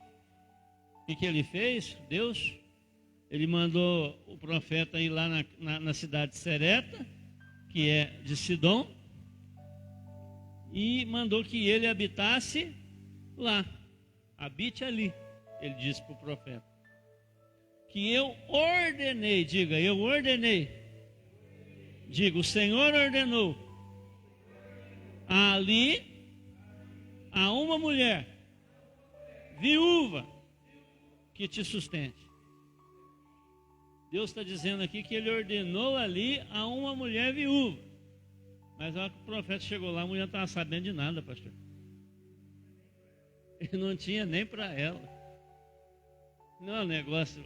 O que ele fez? Deus, ele mandou o profeta ir lá na cidade de Serepta, que é de Sidom, e mandou que ele habitasse lá. Habite ali, ele disse para o profeta. Que eu ordenei, diga, eu ordenei. Diga, o Senhor ordenou ali a uma mulher viúva que te sustente. Deus está dizendo aqui que ele ordenou ali a uma mulher viúva. Mas a hora que o profeta chegou lá, a mulher não estava sabendo de nada, pastor. Ele não tinha nem para ela. Não é um negócio.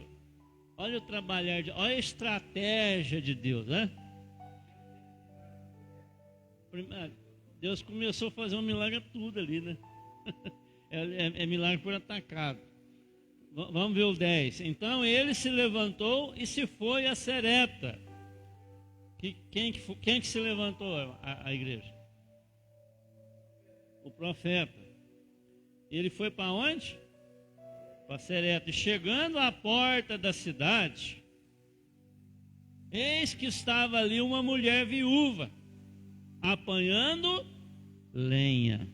Olha o trabalhar, olha a estratégia de Deus, né? Deus começou a fazer um milagre tudo ali, né? É milagre por atacado. Vamos ver o 10. Então ele se levantou e se foi a Serepta. Quem que se levantou a igreja? O profeta. Ele foi para onde? Para Serepta. E chegando à porta da cidade, eis que estava ali uma mulher viúva, apanhando lenha.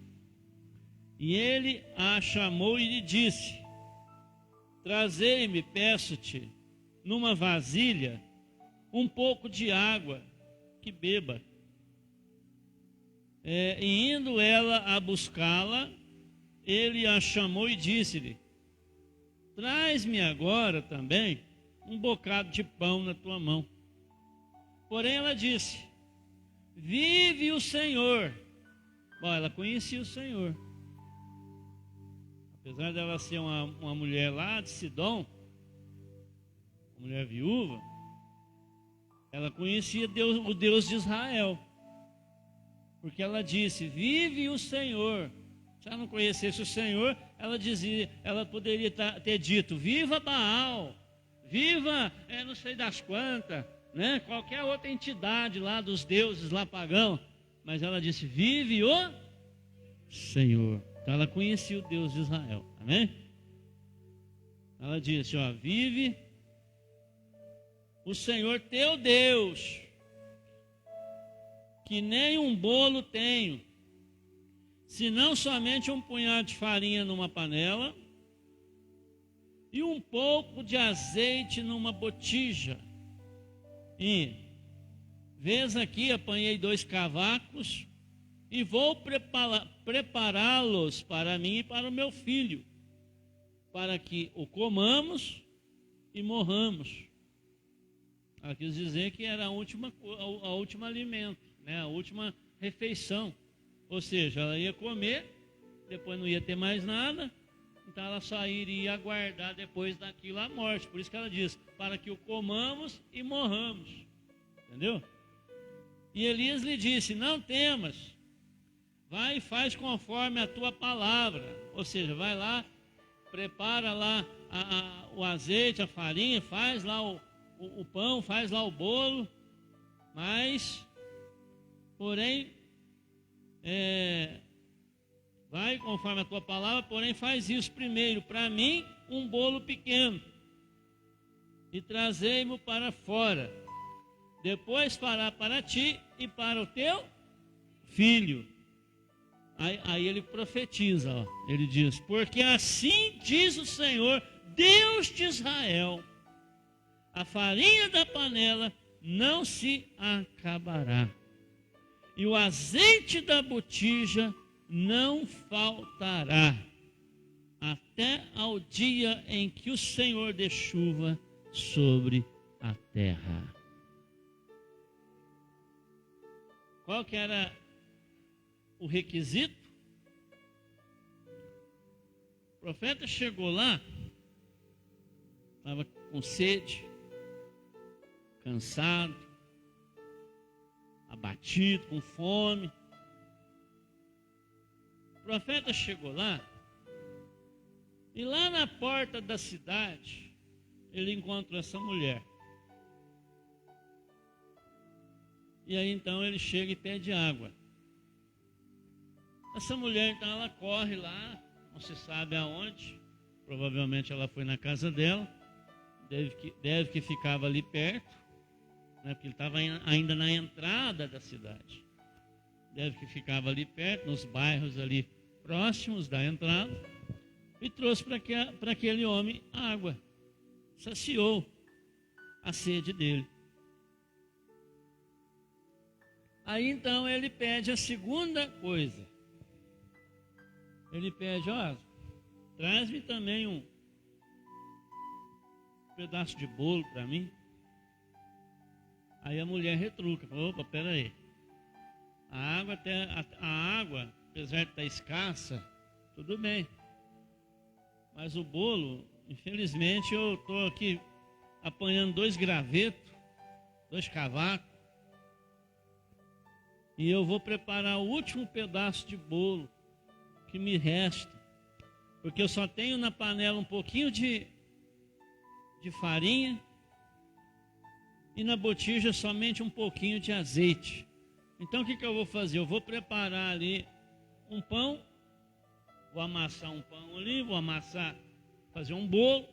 E ele a chamou e lhe disse: trazei-me, peço-te, numa vasilha, um pouco de água que beba. E indo ela a buscá-la, ele a chamou e disse-lhe: traz-me agora também um bocado de pão na tua mão. Porém ela disse: vive o Senhor. Bom, ela conhecia o Senhor. Apesar dela ser uma mulher lá de Sidom, uma mulher viúva, ela conhecia Deus, o Deus de Israel. Porque ela disse: vive o Senhor. Se ela não conhecesse o Senhor, ela poderia ter dito: viva Baal, viva não sei das quantas, né? Qualquer outra entidade lá dos deuses lá pagão. Mas ela disse: vive o Senhor. Então ela conhecia o Deus de Israel, amém? Ela disse: ó, vive o Senhor teu Deus, que nem um bolo tenho, senão somente um punhado de farinha numa panela e um pouco de azeite numa botija. E vês aqui, apanhei 2 cavacos e vou prepará-los para mim e para o meu filho, para que o comamos e morramos. Ela quis dizer que era a última alimento, né? A última refeição. Ou seja, ela ia comer, depois não ia ter mais nada, então ela só iria aguardar depois daquilo a morte. Por isso que ela diz, para que o comamos e morramos. Entendeu? E Elias lhe disse, não temas, vai e faz conforme a tua palavra. Ou seja, vai lá, prepara lá o azeite, a farinha, faz lá o pão, faz lá o bolo, mas, porém, vai conforme a tua palavra, porém faz isso primeiro, para mim, um bolo pequeno, e trazei-mo para fora, depois fará para ti e para o teu filho. Aí ele profetiza, ó, ele diz, porque assim diz o Senhor, Deus de Israel, a farinha da panela não se acabará, e o azeite da botija não faltará, até ao dia em que o Senhor dê chuva sobre a terra. Qual que era o requisito? O profeta chegou lá, estava com sede, cansado, abatido, com fome. O profeta chegou lá, e lá na porta da cidade, ele encontrou essa mulher. E aí então ele chega e pede água. Essa mulher então ela corre lá, não se sabe aonde, provavelmente ela foi na casa dela, deve que ficava ali perto, né, porque ele estava ainda na entrada da cidade. Deve que ficava ali perto, nos bairros ali próximos da entrada, e trouxe para aquele homem água, saciou a sede dele. Aí então ele pede a segunda coisa. Ele pede, ó, traz-me também um pedaço de bolo para mim. Aí a mulher retruca, falou, opa, peraí. A água, apesar de estar escassa, tudo bem. Mas o bolo, infelizmente, eu estou aqui apanhando 2 gravetos, 2 cavacos, e eu vou preparar o último pedaço de bolo que me resta, porque eu só tenho na panela um pouquinho de farinha e na botija somente um pouquinho de azeite. Então o que eu vou fazer? Eu vou preparar ali um pão, vou amassar um pão ali, vou fazer um bolo,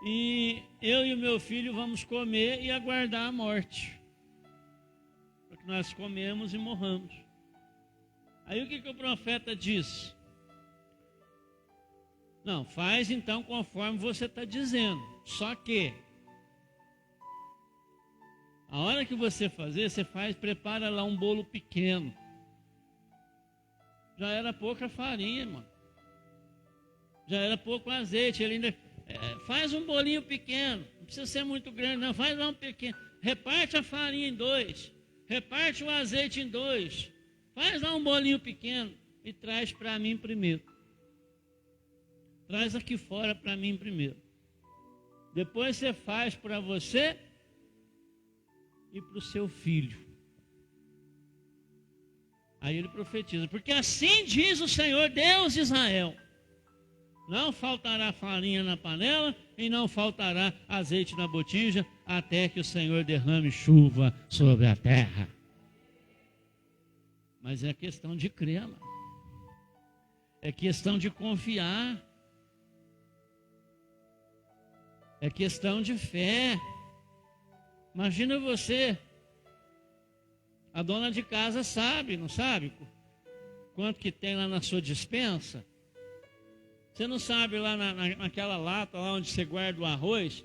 e eu e o meu filho vamos comer e aguardar a morte, para que nós comemos e morramos. Aí o que o profeta diz? Não, faz então conforme você está dizendo, só que a hora que você fazer, prepara lá um bolo pequeno. Já era pouca farinha, irmão. Já era pouco azeite. Ele ainda faz um bolinho pequeno. Não precisa ser muito grande, não. Faz lá um pequeno. Reparte a farinha em 2. Reparte o azeite em 2. Faz lá um bolinho pequeno e traz para mim primeiro. Traz aqui fora para mim primeiro. Depois você faz para você e para o seu filho. Aí ele profetiza, porque assim diz o Senhor Deus de Israel, não faltará farinha na panela e não faltará azeite na botija, até que o Senhor derrame chuva sobre a terra. Mas é questão de crer, mano. É questão de confiar. É questão de fé. Imagina você, a dona de casa sabe, não sabe? Quanto que tem lá na sua despensa? Você não sabe lá naquela lata lá onde você guarda o arroz?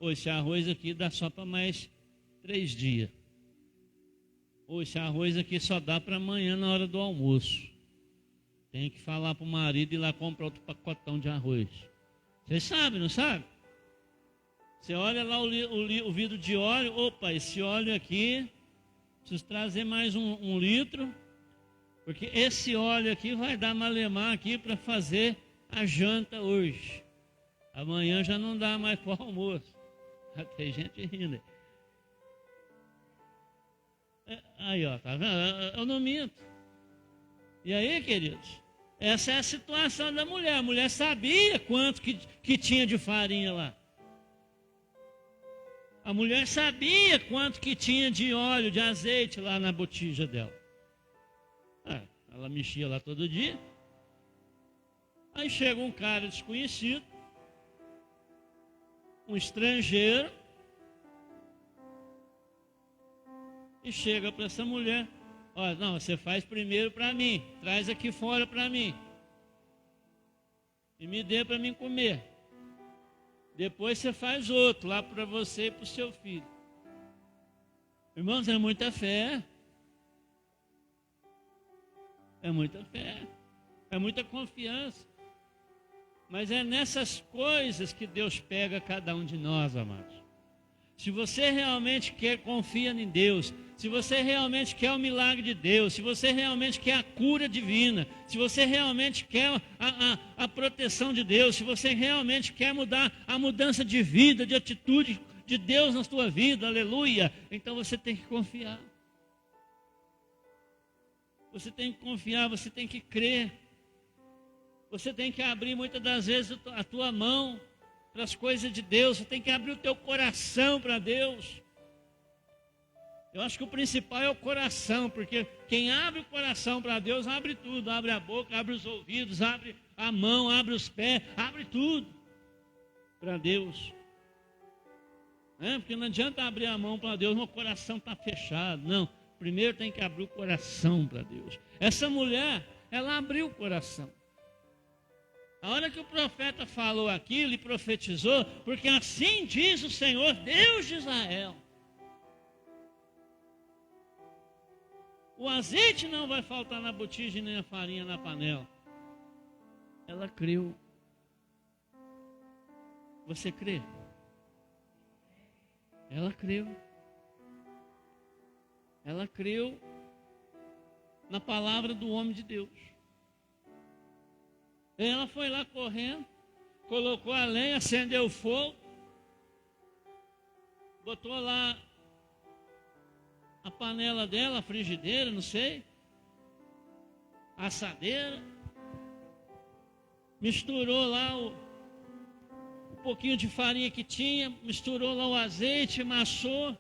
Ou esse arroz aqui dá só para mais 3 dias. Ou esse arroz aqui só dá para amanhã na hora do almoço. Tem que falar para o marido ir lá comprar outro pacotão de arroz. Vocês sabem, não sabem? Você olha lá o vidro de óleo. Opa, esse óleo aqui, preciso trazer mais um litro. Porque esse óleo aqui vai dar malemar aqui para fazer a janta hoje. Amanhã já não dá mais para o almoço. Tem gente rindo. Aí, ó, tá vendo? Eu não minto. E aí, queridos, essa é a situação da mulher. A mulher sabia quanto que tinha de farinha lá. A mulher sabia quanto que tinha de óleo, de azeite lá na botija dela. Ela mexia lá todo dia. Aí chega um cara desconhecido, um estrangeiro, e chega para essa mulher: olha, não, você faz primeiro para mim, traz aqui fora para mim, e me dê para mim comer. Depois você faz outro lá para você e para o seu filho. Irmãos, é muita fé. É muita fé. É muita confiança. Mas é nessas coisas que Deus pega cada um de nós, amados. Se você realmente confia em Deus, se você realmente quer o milagre de Deus, se você realmente quer a cura divina, se você realmente quer a proteção de Deus, se você realmente quer mudar a mudança de vida, de atitude de Deus na sua vida, aleluia, então você tem que confiar. Você tem que confiar, você tem que crer. Você tem que abrir muitas das vezes a tua mão para as coisas de Deus. Você tem que abrir o teu coração para Deus. Eu acho que o principal é o coração, porque quem abre o coração para Deus, abre tudo. Abre a boca, abre os ouvidos, abre a mão, abre os pés, abre tudo para Deus. Porque não adianta abrir a mão para Deus, meu coração está fechado. Não. Primeiro tem que abrir o coração para Deus. Essa mulher, ela abriu o coração. A hora que o profeta falou aquilo e profetizou, porque assim diz o Senhor, Deus de Israel: o azeite não vai faltar na botija nem a farinha na panela. Ela creu. Você crê? Ela creu. Ela creu na palavra do homem de Deus. Ela foi lá correndo, colocou a lenha, acendeu o fogo, botou lá a panela dela, a frigideira, não sei, a assadeira, misturou lá um pouquinho de farinha que tinha, misturou lá o azeite, amassou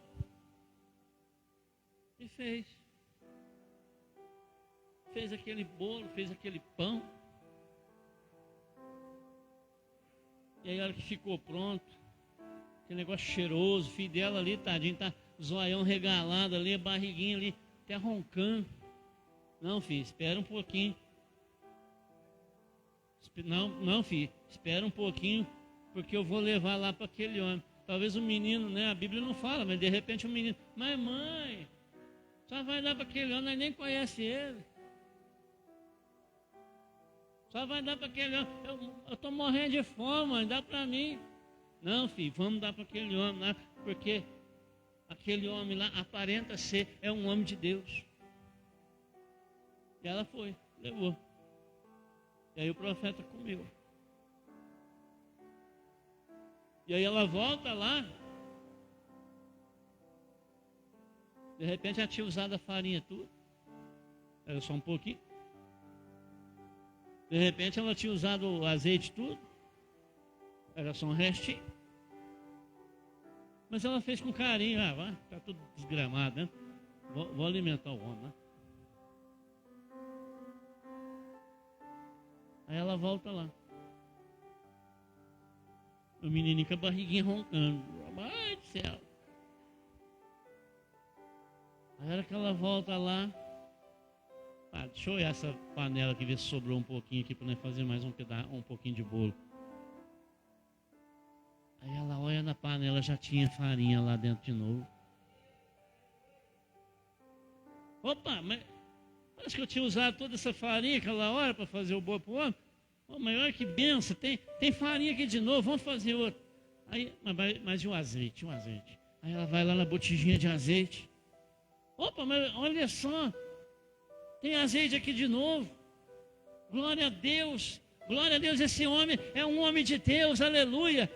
e fez. Fez aquele bolo, fez aquele pão. E aí a hora que ficou pronto, aquele negócio cheiroso, o filho dela ali, tadinho, tá zoião regalado ali, a barriguinha ali, até roncando. Não, filho, espera um pouquinho. Não, filho, espera um pouquinho, porque eu vou levar lá para aquele homem. Talvez o menino, né, a Bíblia não fala, mas de repente o menino: mas mãe, só vai dar para aquele homem, nós nem conhece ele. Só vai dar para aquele homem. Eu estou morrendo de fome, mãe, dá para mim. Não, filho, vamos dar para aquele homem lá, porque aquele homem lá aparenta ser, é um homem de Deus. E ela foi, levou. E aí o profeta comeu. E aí ela volta lá. De repente ela tinha usado a farinha tudo. Era só um pouquinho. De repente ela tinha usado o azeite tudo. Era só um restinho. Mas ela fez com carinho. Vai, tá tudo desgramado, né? Vou alimentar o homem, né? Aí ela volta lá. O menininho com a barriguinha roncando. Ai do céu. Aí a hora que ela volta lá. Deixa eu olhar essa panela aqui, ver se sobrou um pouquinho aqui para nós fazer mais um pouquinho de bolo. Aí ela olha na panela, já tinha farinha lá dentro de novo. Opa, mas parece que eu tinha usado toda essa farinha aquela hora para fazer o bolo para o homem. Oh, mas olha que benção, tem farinha aqui de novo, vamos fazer outra. Aí, mas e o azeite, Aí ela vai lá na botijinha de azeite. Opa, mas olha só, tem azeite aqui de novo. Glória a Deus, esse homem é um homem de Deus, aleluia.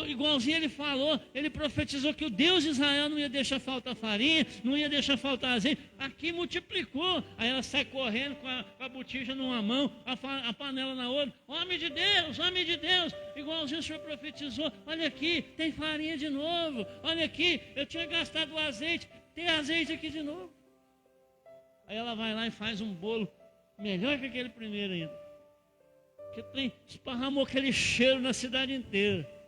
Igualzinho ele falou, ele profetizou que o Deus de Israel não ia deixar faltar farinha, não ia deixar faltar azeite. Aqui multiplicou. Aí ela sai correndo com a botija numa mão, a panela na outra. Homem de Deus, igualzinho o Senhor profetizou. Olha aqui, tem farinha de novo. Olha aqui, eu tinha gastado o azeite, tem azeite aqui de novo. Aí ela vai lá e faz um bolo melhor que aquele primeiro ainda. Que esparramou aquele cheiro na cidade inteira.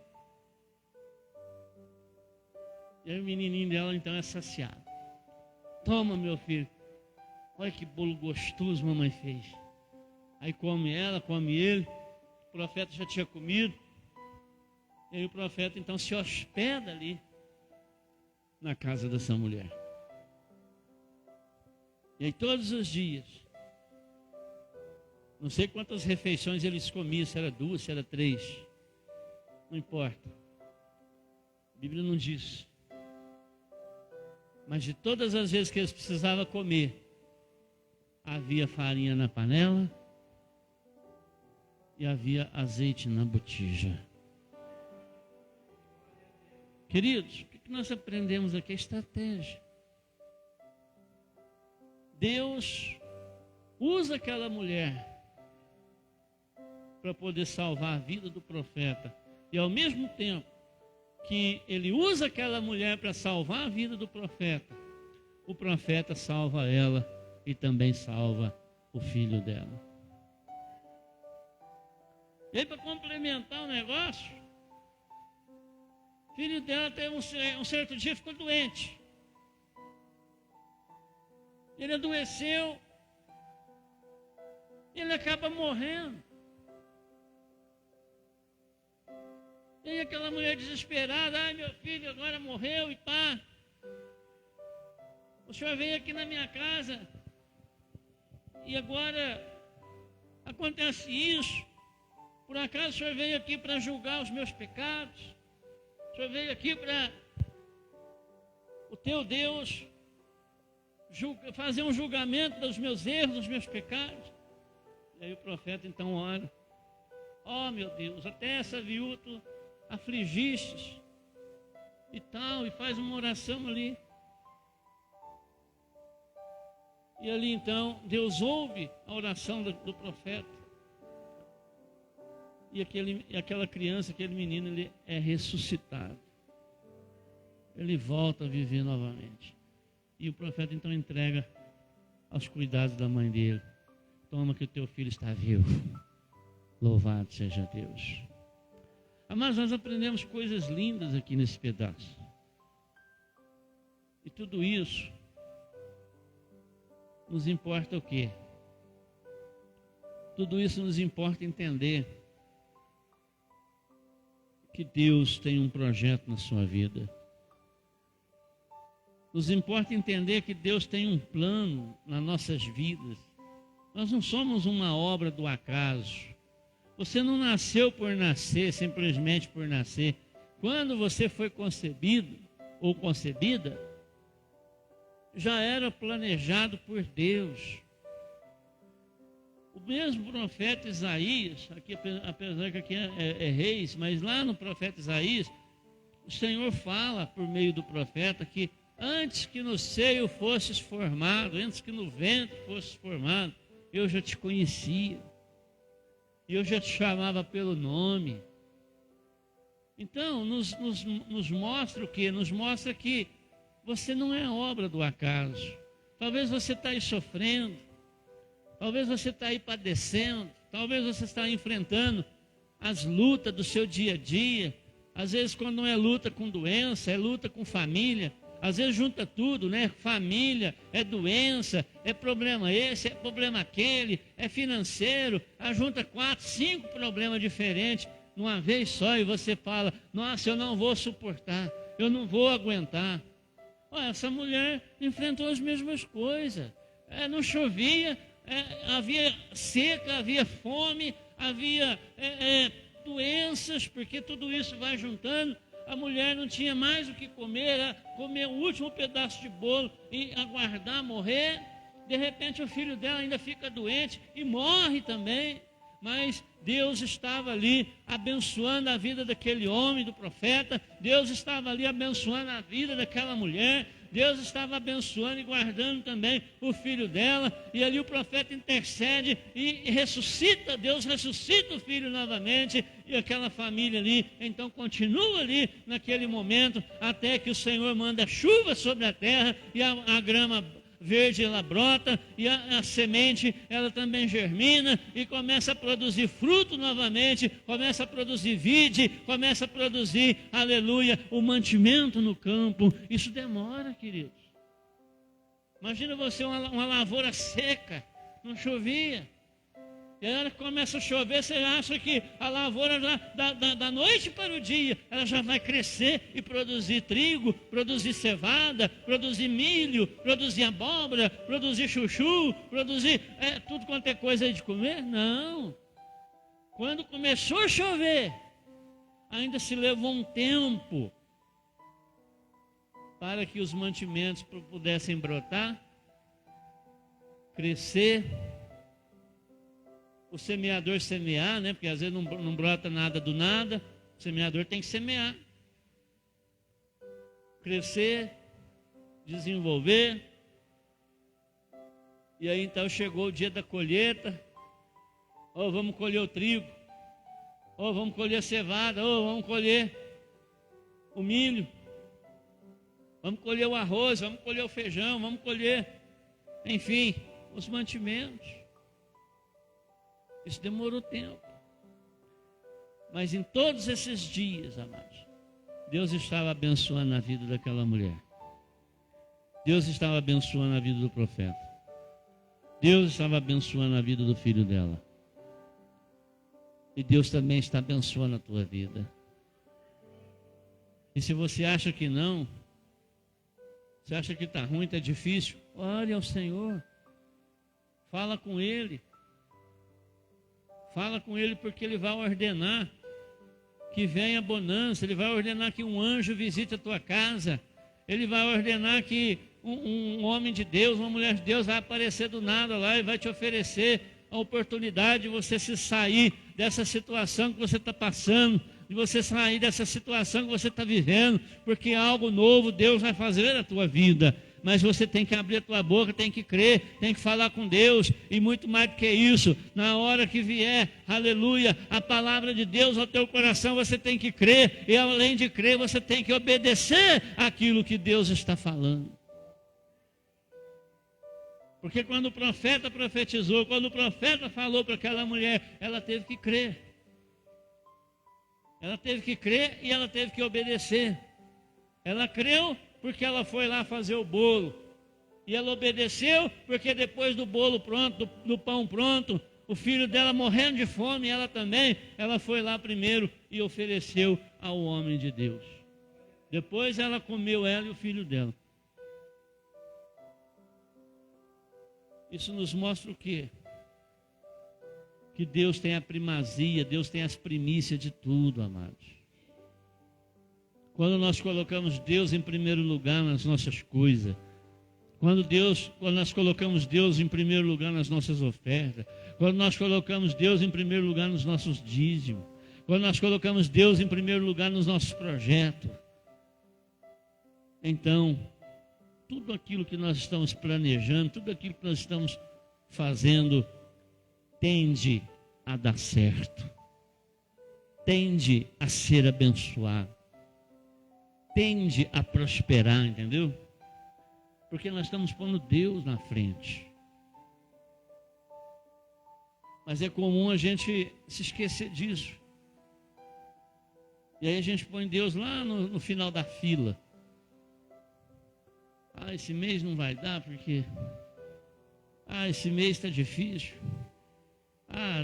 E aí o menininho dela então é saciado. Toma, meu filho. Olha que bolo gostoso mamãe fez. Aí come ela, come ele. O profeta já tinha comido. E aí o profeta então se hospeda ali na casa dessa mulher. E aí todos os dias, não sei quantas refeições eles comiam, se era 2, se era 3. Não importa. A Bíblia não diz. Mas de todas as vezes que eles precisavam comer, havia farinha na panela e havia azeite na botija. Queridos, o que nós aprendemos aqui? A estratégia. Deus usa aquela mulher para poder salvar a vida do profeta. E ao mesmo tempo que ele usa aquela mulher para salvar a vida do profeta, o profeta salva ela e também salva o filho dela. E aí, para complementar o negócio, o filho dela até um certo dia ficou doente. Ele adoeceu, ele acaba morrendo. E aí aquela mulher desesperada, ai meu filho agora morreu e pá. O senhor veio aqui na minha casa e agora acontece isso. Por acaso o senhor veio aqui para julgar os meus pecados? O senhor veio aqui para o teu Deus fazer um julgamento dos meus erros, dos meus pecados? E aí o profeta então ora. Oh meu Deus, até essa viúva tu afligistes e tal, e faz uma oração ali. E ali então Deus ouve a oração do profeta. E aquela criança, aquele menino, ele é ressuscitado. Ele volta a viver novamente. E o profeta então entrega aos cuidados da mãe dele. Toma que o teu filho está vivo. Louvado seja Deus. Mas nós aprendemos coisas lindas aqui nesse pedaço. E tudo isso nos importa o quê? Tudo isso nos importa entender que Deus tem um projeto na sua vida. Nos importa entender que Deus tem um plano nas nossas vidas. Nós não somos uma obra do acaso. Você não nasceu por nascer, simplesmente por nascer. Quando você foi concebido ou concebida, já era planejado por Deus. O mesmo profeta Isaías, aqui, apesar que aqui é Reis, mas lá no profeta Isaías, o Senhor fala por meio do profeta que antes que no seio fosses formado, antes que no ventre fosses formado, eu já te conhecia. E eu já te chamava pelo nome. Então, nos mostra o quê? Nos mostra que você não é obra do acaso. Talvez você está aí sofrendo. Talvez você está aí padecendo. Talvez você está enfrentando as lutas do seu dia a dia. Às vezes, quando não é luta com doença, é luta com família. Às vezes junta tudo, né? Família, é doença, é problema esse, é problema aquele, é financeiro. Junta 4, 5 problemas diferentes. numa vez só e você fala, nossa, eu não vou suportar, eu não vou aguentar. Olha, essa mulher enfrentou as mesmas coisas. Não chovia, havia seca, havia fome, havia doenças, porque tudo isso vai juntando. A mulher não tinha mais o que comer, era comer o último pedaço de bolo e aguardar morrer. De repente o filho dela ainda fica doente e morre também. Mas Deus estava ali abençoando a vida daquele homem, do profeta. Deus estava ali abençoando a vida daquela mulher. Deus estava abençoando e guardando também o filho dela. E ali o profeta intercede e ressuscita. Deus ressuscita o filho novamente. E aquela família ali, então continua ali naquele momento, até que o Senhor manda chuva sobre a terra e a grama verde ela brota e a semente ela também germina e começa a produzir fruto novamente, começa a produzir vide, começa a produzir, aleluia, o mantimento no campo. Isso demora, queridos. Imagina você uma lavoura seca, não chovia. E a hora que começa a chover, você acha que a lavoura já, da noite para o dia, ela já vai crescer e produzir trigo, produzir cevada, produzir milho, produzir abóbora, produzir chuchu, produzir tudo quanto é coisa aí de comer? Não. Quando começou a chover, ainda se levou um tempo para que os mantimentos pudessem brotar, crescer, o semeador semear, né? Porque às vezes não brota nada do nada. O semeador tem que semear, crescer, desenvolver. E aí então chegou o dia da colheita. Vamos colher o trigo. Vamos colher a cevada. Vamos colher o milho. Vamos colher o arroz, vamos colher o feijão, vamos colher, enfim, os mantimentos. Isso demorou tempo. Mas em todos esses dias, amados, Deus estava abençoando a vida daquela mulher. Deus estava abençoando a vida do profeta. Deus estava abençoando a vida do filho dela. E Deus também está abençoando a tua vida. E se você acha que não, você acha que está ruim, está difícil, ore ao Senhor. Fala com Ele. Fala com Ele, porque Ele vai ordenar que venha bonança. Ele vai ordenar que um anjo visite a tua casa. Ele vai ordenar que um homem de Deus, uma mulher de Deus vai aparecer do nada lá e vai te oferecer a oportunidade de você se sair dessa situação que você está passando, de você sair dessa situação que você está vivendo, porque algo novo Deus vai fazer na tua vida. Mas você tem que abrir a tua boca, tem que crer, tem que falar com Deus. E muito mais do que isso, na hora que vier, aleluia, a palavra de Deus ao teu coração, você tem que crer. E além de crer, você tem que obedecer aquilo que Deus está falando. Porque quando o profeta profetizou, quando o profeta falou para aquela mulher, ela teve que crer. Ela teve que crer e ela teve que obedecer. Ela creu porque ela foi lá fazer o bolo. E ela obedeceu porque depois do bolo pronto, do pão pronto, o filho dela morrendo de fome, ela também, ela foi lá primeiro e ofereceu ao homem de Deus. Depois ela comeu, ela e o filho dela. Isso nos mostra o quê? Que Deus tem a primazia, Deus tem as primícias de tudo, amados. Quando nós colocamos Deus em primeiro lugar nas nossas coisas, quando nós colocamos Deus em primeiro lugar nas nossas ofertas, quando nós colocamos Deus em primeiro lugar nos nossos dízimos, quando nós colocamos Deus em primeiro lugar nos nossos projetos, então, tudo aquilo que nós estamos planejando, tudo aquilo que nós estamos fazendo, tende a dar certo, tende a ser abençoado, tende a prosperar, entendeu? Porque nós estamos pondo Deus na frente. Mas é comum a gente se esquecer disso. E aí a gente põe Deus lá no final da fila. Esse mês não vai dar porque... esse mês está difícil.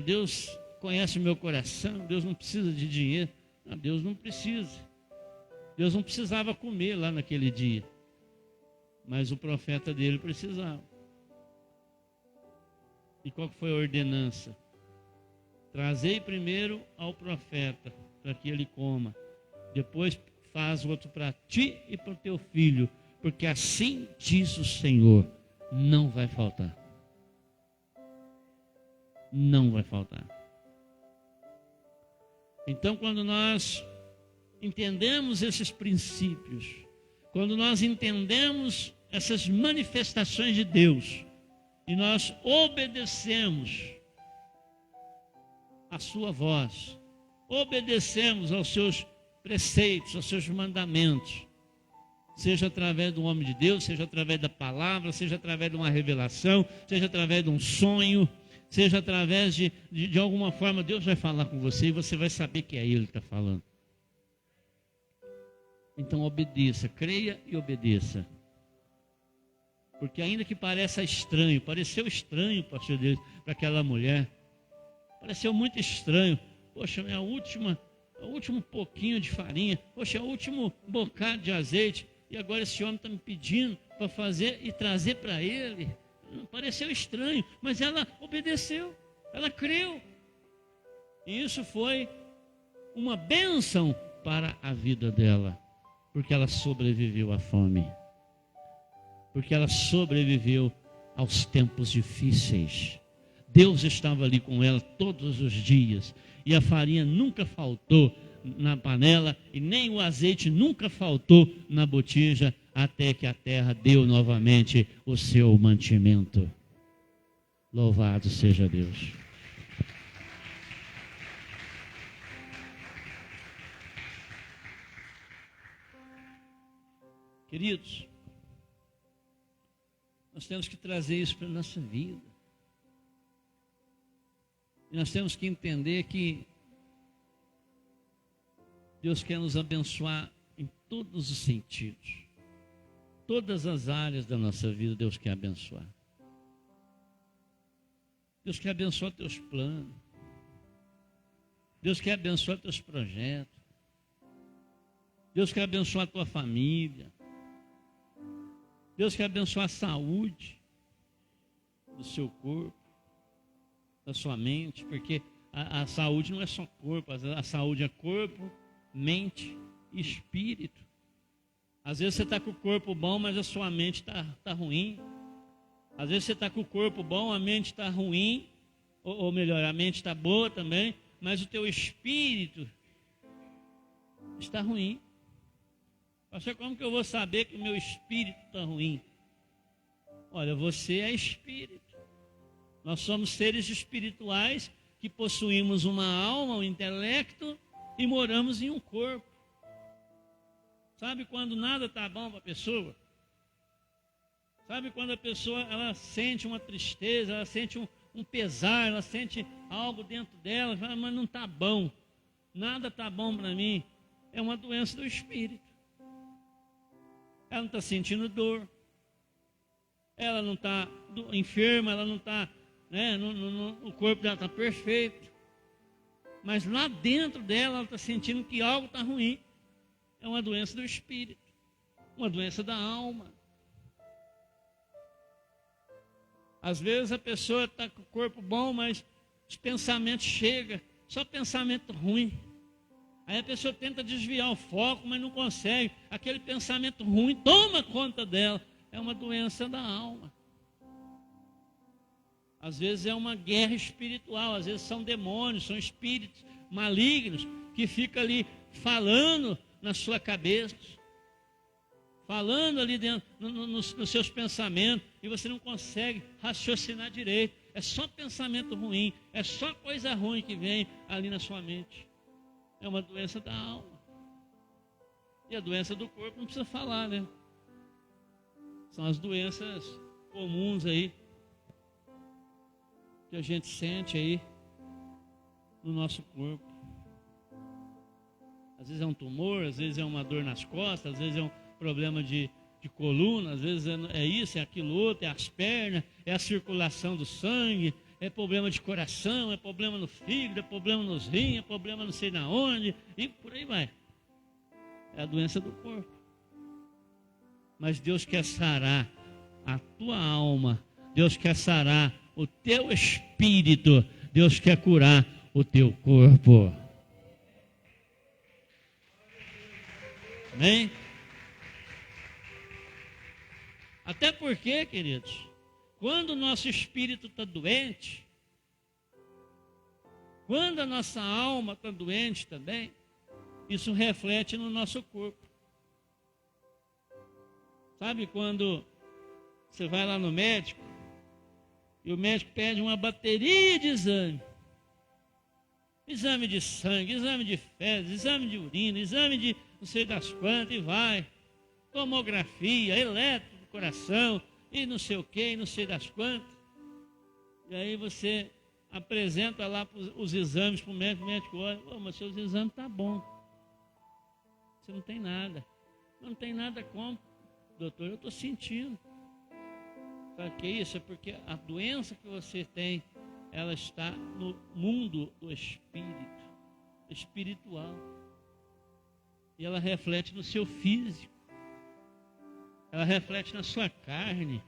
Deus conhece o meu coração, Deus não precisa de dinheiro. Não, Deus não precisa. Deus não precisava comer lá naquele dia, mas o profeta dele precisava. E qual que foi a ordenança? Trazei primeiro ao profeta, para que ele coma. Depois faz outro para ti e para o teu filho, porque assim diz o Senhor, não vai faltar. Não vai faltar. Então, quando nós entendemos esses princípios, quando nós entendemos essas manifestações de Deus, e nós obedecemos a sua voz, obedecemos aos seus preceitos, aos seus mandamentos, seja através do homem de Deus, seja através da palavra, seja através de uma revelação, seja através de um sonho, seja através de alguma forma, Deus vai falar com você e você vai saber que é Ele que está falando. Então obedeça, creia e obedeça. Porque ainda que pareça estranho, pareceu estranho, pastor Deus, para aquela mulher, pareceu muito estranho. Poxa, é o último pouquinho de farinha, poxa, é o último bocado de azeite, e agora esse homem está me pedindo para fazer e trazer para ele. Pareceu estranho, mas ela obedeceu, ela creu. E isso foi uma bênção para a vida dela, porque ela sobreviveu à fome, porque ela sobreviveu aos tempos difíceis. Deus estava ali com ela todos os dias, e a farinha nunca faltou na panela, e nem o azeite nunca faltou na botija, até que a terra deu novamente o seu mantimento. Louvado seja Deus. Queridos, nós temos que trazer isso para a nossa vida. E nós temos que entender que Deus quer nos abençoar em todos os sentidos. Todas as áreas da nossa vida Deus quer abençoar. Deus quer abençoar teus planos. Deus quer abençoar teus projetos. Deus quer abençoar a tua família. Deus quer abençoar a saúde do seu corpo, da sua mente, porque a saúde não é só corpo, a saúde é corpo, mente e espírito. Às vezes você está com o corpo bom, mas a sua mente está ruim. Às vezes você está com o corpo bom, a mente está ruim, ou melhor, a mente está boa também, mas o teu espírito está ruim. Pastor, como que eu vou saber que o meu espírito está ruim? Olha, você é espírito. Nós somos seres espirituais que possuímos uma alma, um intelecto e moramos em um corpo. Sabe quando nada está bom para a pessoa? Sabe quando a pessoa ela sente uma tristeza, ela sente um pesar, ela sente algo dentro dela, fala, mas não está bom, nada está bom para mim. É uma doença do espírito. Ela não está sentindo dor, ela não está enferma, ela não está, né, o corpo dela está perfeito, mas lá dentro dela ela está sentindo que algo está ruim. É uma doença do espírito, uma doença da alma. Às vezes a pessoa está com o corpo bom, mas os pensamentos chegam, só pensamento ruim. Aí a pessoa tenta desviar o foco, mas não consegue. Aquele pensamento ruim toma conta dela. É uma doença da alma. Às vezes é uma guerra espiritual, às vezes são demônios, são espíritos malignos que ficam ali falando na sua cabeça, falando ali dentro, nos seus pensamentos, e você não consegue raciocinar direito. É só pensamento ruim, é só coisa ruim que vem ali na sua mente. É uma doença da alma. E a doença do corpo não precisa falar, né? São as doenças comuns aí, que a gente sente aí no nosso corpo. Às vezes é um tumor, às vezes é uma dor nas costas, às vezes é um problema de coluna, às vezes é isso, é aquilo outro, é as pernas, é a circulação do sangue, é problema de coração, é problema no fígado, é problema nos rins, é problema não sei na onde, e por aí vai. É a doença do corpo. Mas Deus quer sarar a tua alma, Deus quer sarar o teu espírito, Deus quer curar o teu corpo. Amém? Até porque, queridos, quando o nosso espírito está doente, quando a nossa alma está doente também, isso reflete no nosso corpo. Sabe quando você vai lá no médico e o médico pede uma bateria de exame? Exame de sangue, exame de fezes, exame de urina, exame de não sei das quantas, e vai. Tomografia, eletro do coração, e não sei o que, e não sei das quantas. E aí você apresenta lá os exames para o médico olha, mas seus exames estão bons. Você não tem nada. Não tem nada como. Doutor, eu estou sentindo. Sabe o que é isso? É porque a doença que você tem, ela está no mundo do espírito, espiritual. E ela reflete no seu físico. Ela reflete na sua carne.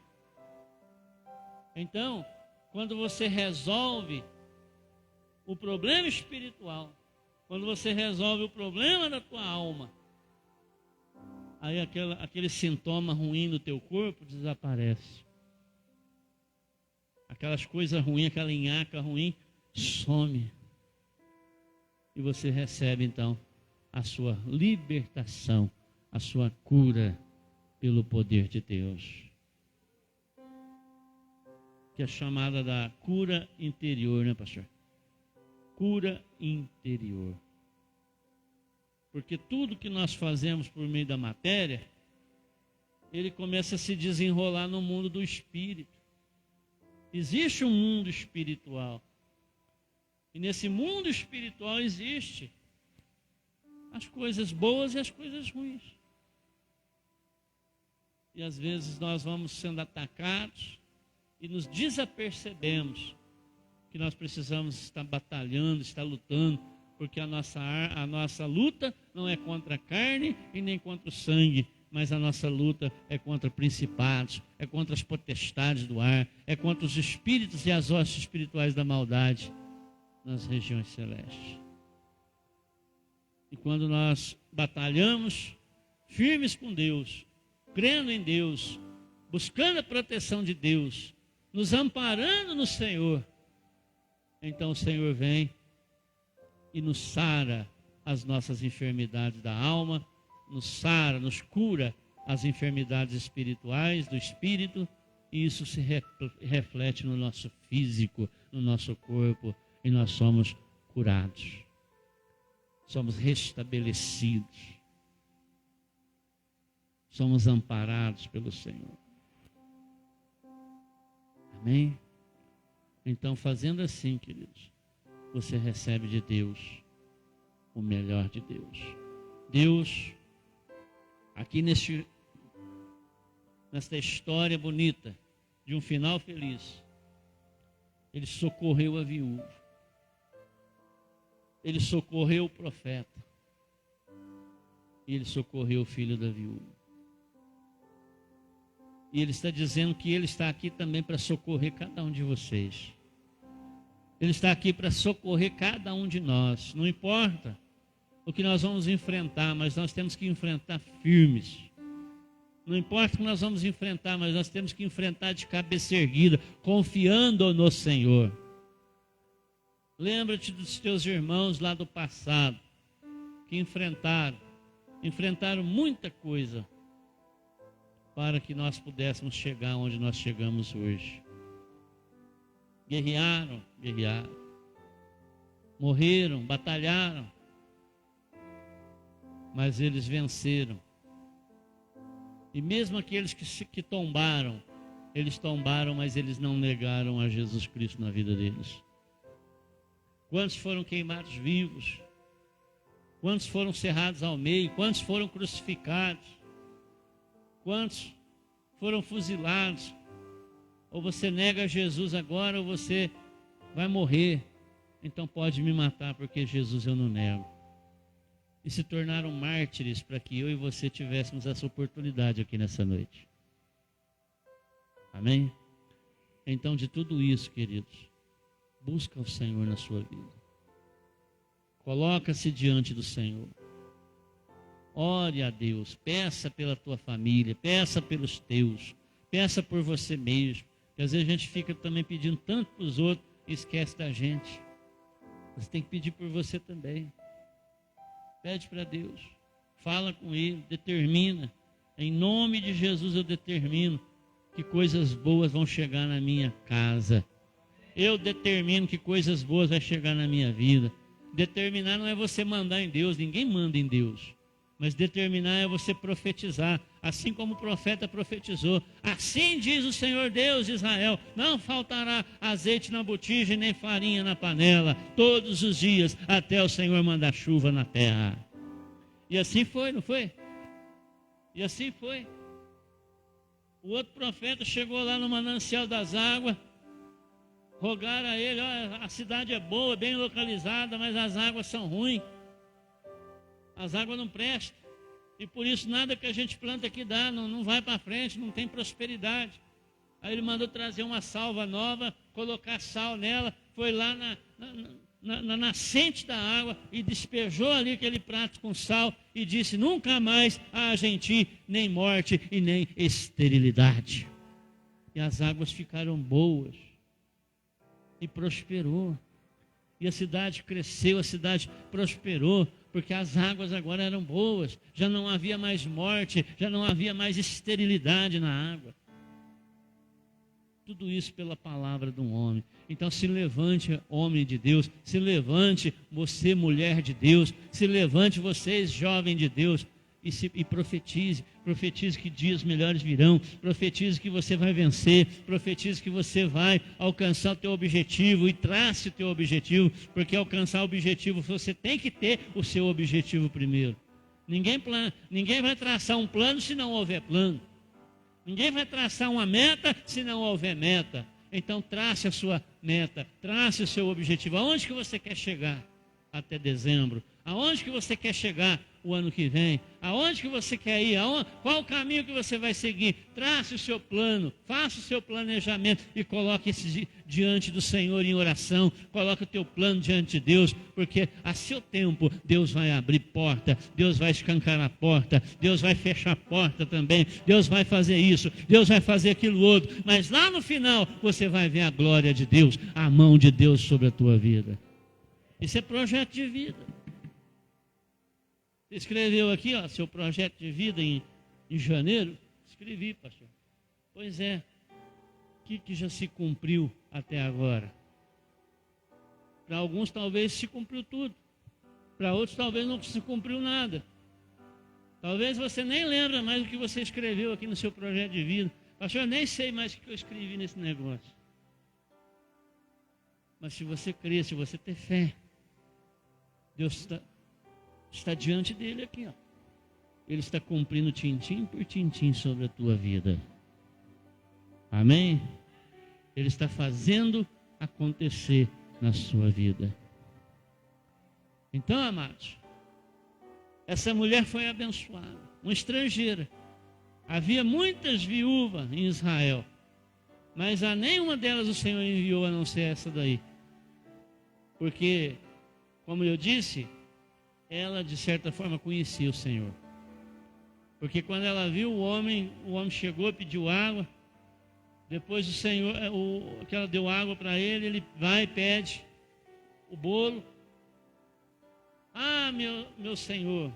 Então, quando você resolve o problema espiritual, quando você resolve o problema da tua alma, aí aquele sintoma ruim no teu corpo desaparece. Aquelas coisas ruins, aquela nhaca ruim, some. E você recebe então a sua libertação, a sua cura pelo poder de Deus. Que é chamada da cura interior, né, pastor? Cura interior. Porque tudo que nós fazemos por meio da matéria, ele começa a se desenrolar no mundo do espírito. Existe um mundo espiritual. E nesse mundo espiritual existe as coisas boas e as coisas ruins. E às vezes nós vamos sendo atacados e nos desapercebemos que nós precisamos estar batalhando, estar lutando, porque a nossa luta não é contra a carne e nem contra o sangue, mas a nossa luta é contra principados, é contra as potestades do ar, é contra os espíritos e as hostes espirituais da maldade nas regiões celestes. E quando nós batalhamos firmes com Deus, crendo em Deus, buscando a proteção de Deus, nos amparando no Senhor, então o Senhor vem e nos sara as nossas enfermidades da alma, nos sara, nos cura as enfermidades espirituais do espírito, e isso se reflete no nosso físico, no nosso corpo, e nós somos curados, somos restabelecidos, somos amparados pelo Senhor. Amém? Então, fazendo assim, queridos, você recebe de Deus o melhor de Deus. Deus, aqui nesta história bonita de um final feliz, Ele socorreu a viúva, Ele socorreu o profeta, e Ele socorreu o filho da viúva. E Ele está dizendo que Ele está aqui também para socorrer cada um de vocês. Ele está aqui para socorrer cada um de nós. Não importa o que nós vamos enfrentar, mas nós temos que enfrentar firmes. Não importa o que nós vamos enfrentar, mas nós temos que enfrentar de cabeça erguida, confiando no Senhor. Lembra-te dos teus irmãos lá do passado, que enfrentaram muita coisa, para que nós pudéssemos chegar onde nós chegamos hoje. Guerrearam, morreram, batalharam, mas eles venceram. E mesmo aqueles que tombaram, eles tombaram, mas eles não negaram a Jesus Cristo na vida deles. Quantos foram queimados vivos? Quantos foram cerrados ao meio? Quantos foram crucificados? Quantos foram fuzilados? Ou você nega Jesus agora, ou você vai morrer, então pode me matar, porque Jesus eu não nego. E se tornaram mártires para que eu e você tivéssemos essa oportunidade aqui nessa noite. Amém? Então, de tudo isso, queridos, busca o Senhor na sua vida. Coloca-se diante do Senhor. Ore a Deus, peça pela tua família, peça pelos teus, peça por você mesmo. Porque às vezes a gente fica também pedindo tanto para os outros e esquece da gente. Você tem que pedir por você também. Pede para Deus, fala com Ele, determina. Em nome de Jesus eu determino que coisas boas vão chegar na minha casa. Eu determino que coisas boas vão chegar na minha vida. Determinar não é você mandar em Deus, ninguém manda em Deus. Mas determinar é você profetizar, assim como o profeta profetizou. Assim diz o Senhor Deus de Israel: não faltará azeite na botija e nem farinha na panela, todos os dias, até o Senhor mandar chuva na terra. E assim foi, não foi? E assim foi. O outro profeta chegou lá no manancial das águas, rogaram a ele: olha, a cidade é boa, bem localizada, mas as águas são ruins. As águas não prestam. E por isso nada que a gente planta aqui dá, não vai para frente, não tem prosperidade. Aí ele mandou trazer uma salva nova, colocar sal nela, foi lá na nascente da água e despejou ali aquele prato com sal e disse: nunca mais haja em ti nem morte e nem esterilidade. E as águas ficaram boas e prosperou. E a cidade cresceu, a cidade prosperou, porque as águas agora eram boas, já não havia mais morte, já não havia mais esterilidade na água. Tudo isso pela palavra de um homem. Então se levante, homem de Deus, se levante, você, mulher de Deus, se levante, vocês, jovem de Deus, e profetize que dias melhores virão, profetize que você vai vencer, profetize que você vai alcançar o teu objetivo e trace o teu objetivo, porque alcançar o objetivo você tem que ter o seu objetivo primeiro. Ninguém vai traçar um plano se não houver plano. Ninguém vai traçar uma meta se não houver meta. Então trace a sua meta, trace o seu objetivo. Aonde que você quer chegar até dezembro? Aonde que você quer chegar o ano que vem? Aonde que você quer ir? Qual o caminho que você vai seguir? Trace o seu plano, faça o seu planejamento e coloque esse diante do Senhor em oração. Coloque o teu plano diante de Deus, porque a seu tempo Deus vai abrir porta, Deus vai escancarar a porta, Deus vai fechar a porta também, Deus vai fazer isso, Deus vai fazer aquilo outro, mas lá no final você vai ver a glória de Deus, a mão de Deus sobre a tua vida. Isso é projeto de vida. Você escreveu aqui, ó, seu projeto de vida em janeiro? Escrevi, pastor. Pois é. O que já se cumpriu até agora? Para alguns talvez se cumpriu tudo. Para outros talvez não se cumpriu nada. Talvez você nem lembra mais do que você escreveu aqui no seu projeto de vida. Pastor, eu nem sei mais o que eu escrevi nesse negócio. Mas se você crer, se você ter fé, Deus está diante dele aqui, ó. Ele está cumprindo tintim por tintim sobre a tua vida. Amém? Ele está fazendo acontecer na sua vida. Então, amados, essa mulher foi abençoada, uma estrangeira. Havia muitas viúvas em Israel, mas a nenhuma delas o Senhor enviou a não ser essa daí. Porque, como eu disse, ela de certa forma conhecia o Senhor. Porque quando ela viu o homem chegou e pediu água. Depois o Senhor, que ela deu água para ele vai e pede o bolo. Ah, meu Senhor.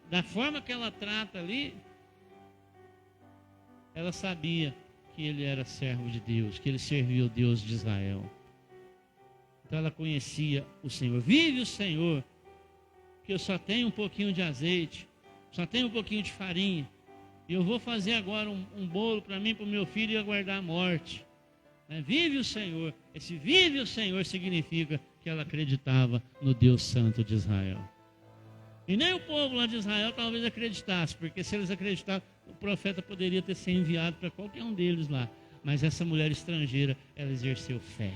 Da forma que ela trata ali, ela sabia que ele era servo de Deus, que ele servia o Deus de Israel. Então ela conhecia o Senhor. Vive o Senhor, que eu só tenho um pouquinho de azeite, só tenho um pouquinho de farinha, e eu vou fazer agora um bolo para mim, para o meu filho, e aguardar a morte. Vive o Senhor. Esse vive o Senhor significa que ela acreditava no Deus Santo de Israel. E nem o povo lá de Israel talvez acreditasse, porque se eles acreditassem, o profeta poderia ter sido enviado para qualquer um deles lá. Mas essa mulher estrangeira, ela exerceu fé.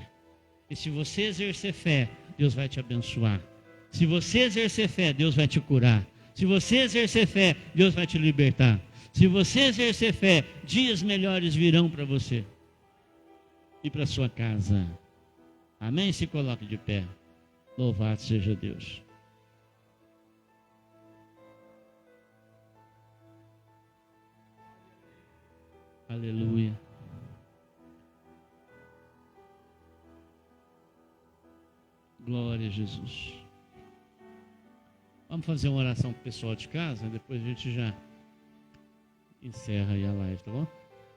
E se você exercer fé, Deus vai te abençoar. Se você exercer fé, Deus vai te curar. Se você exercer fé, Deus vai te libertar. Se você exercer fé, dias melhores virão para você e para sua casa. Amém? Se coloque de pé. Louvado seja Deus. Aleluia. Glória a Jesus. Vamos fazer uma oração para o pessoal de casa, depois a gente já encerra aí a live, tá bom?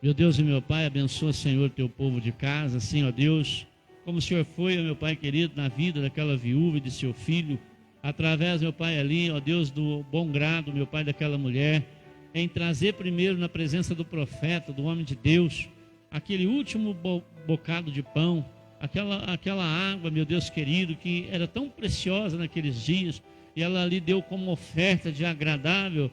Meu Deus e meu Pai, abençoa, Senhor, teu povo de casa, assim, ó Deus, como o Senhor foi, meu Pai querido, na vida daquela viúva e de seu filho, através, meu Pai, ali, ó Deus, do bom grado, meu Pai, daquela mulher, em trazer primeiro na presença do profeta, do homem de Deus, aquele último bocado de pão, aquela água, meu Deus querido, que era tão preciosa naqueles dias, e ela ali deu como oferta de agradável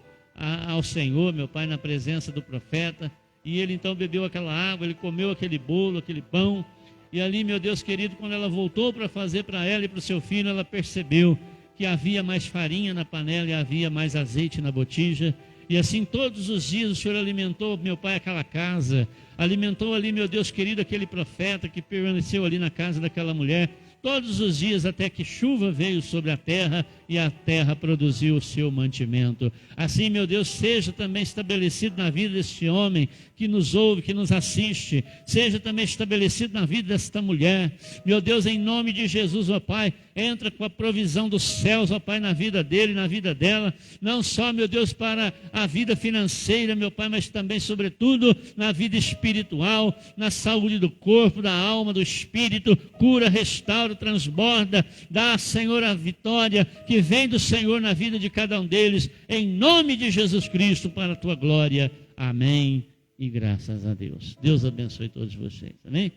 ao Senhor, meu Pai, na presença do profeta, e ele então bebeu aquela água, ele comeu aquele bolo, aquele pão, e ali, meu Deus querido, quando ela voltou para fazer para ela e para o seu filho, ela percebeu que havia mais farinha na panela e havia mais azeite na botija. E assim todos os dias o Senhor alimentou, meu Pai, aquela casa, alimentou ali, meu Deus querido, aquele profeta que permaneceu ali na casa daquela mulher, todos os dias até que chuva veio sobre a terra e a terra produziu o seu mantimento. Assim, meu Deus, seja também estabelecido na vida deste homem que nos ouve, que nos assiste, seja também estabelecido na vida desta mulher. Meu Deus, em nome de Jesus, ó Pai, entra com a provisão dos céus, ó Pai, na vida dele, na vida dela, não só, meu Deus, para a vida financeira, meu Pai, mas também, sobretudo, na vida espiritual, na saúde do corpo, da alma, do espírito, cura, restaura, transborda, dá, Senhor, a vitória que vem do Senhor na vida de cada um deles, em nome de Jesus Cristo, para a tua glória. Amém e graças a Deus. Deus abençoe todos vocês. Amém?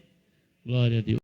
Glória a Deus.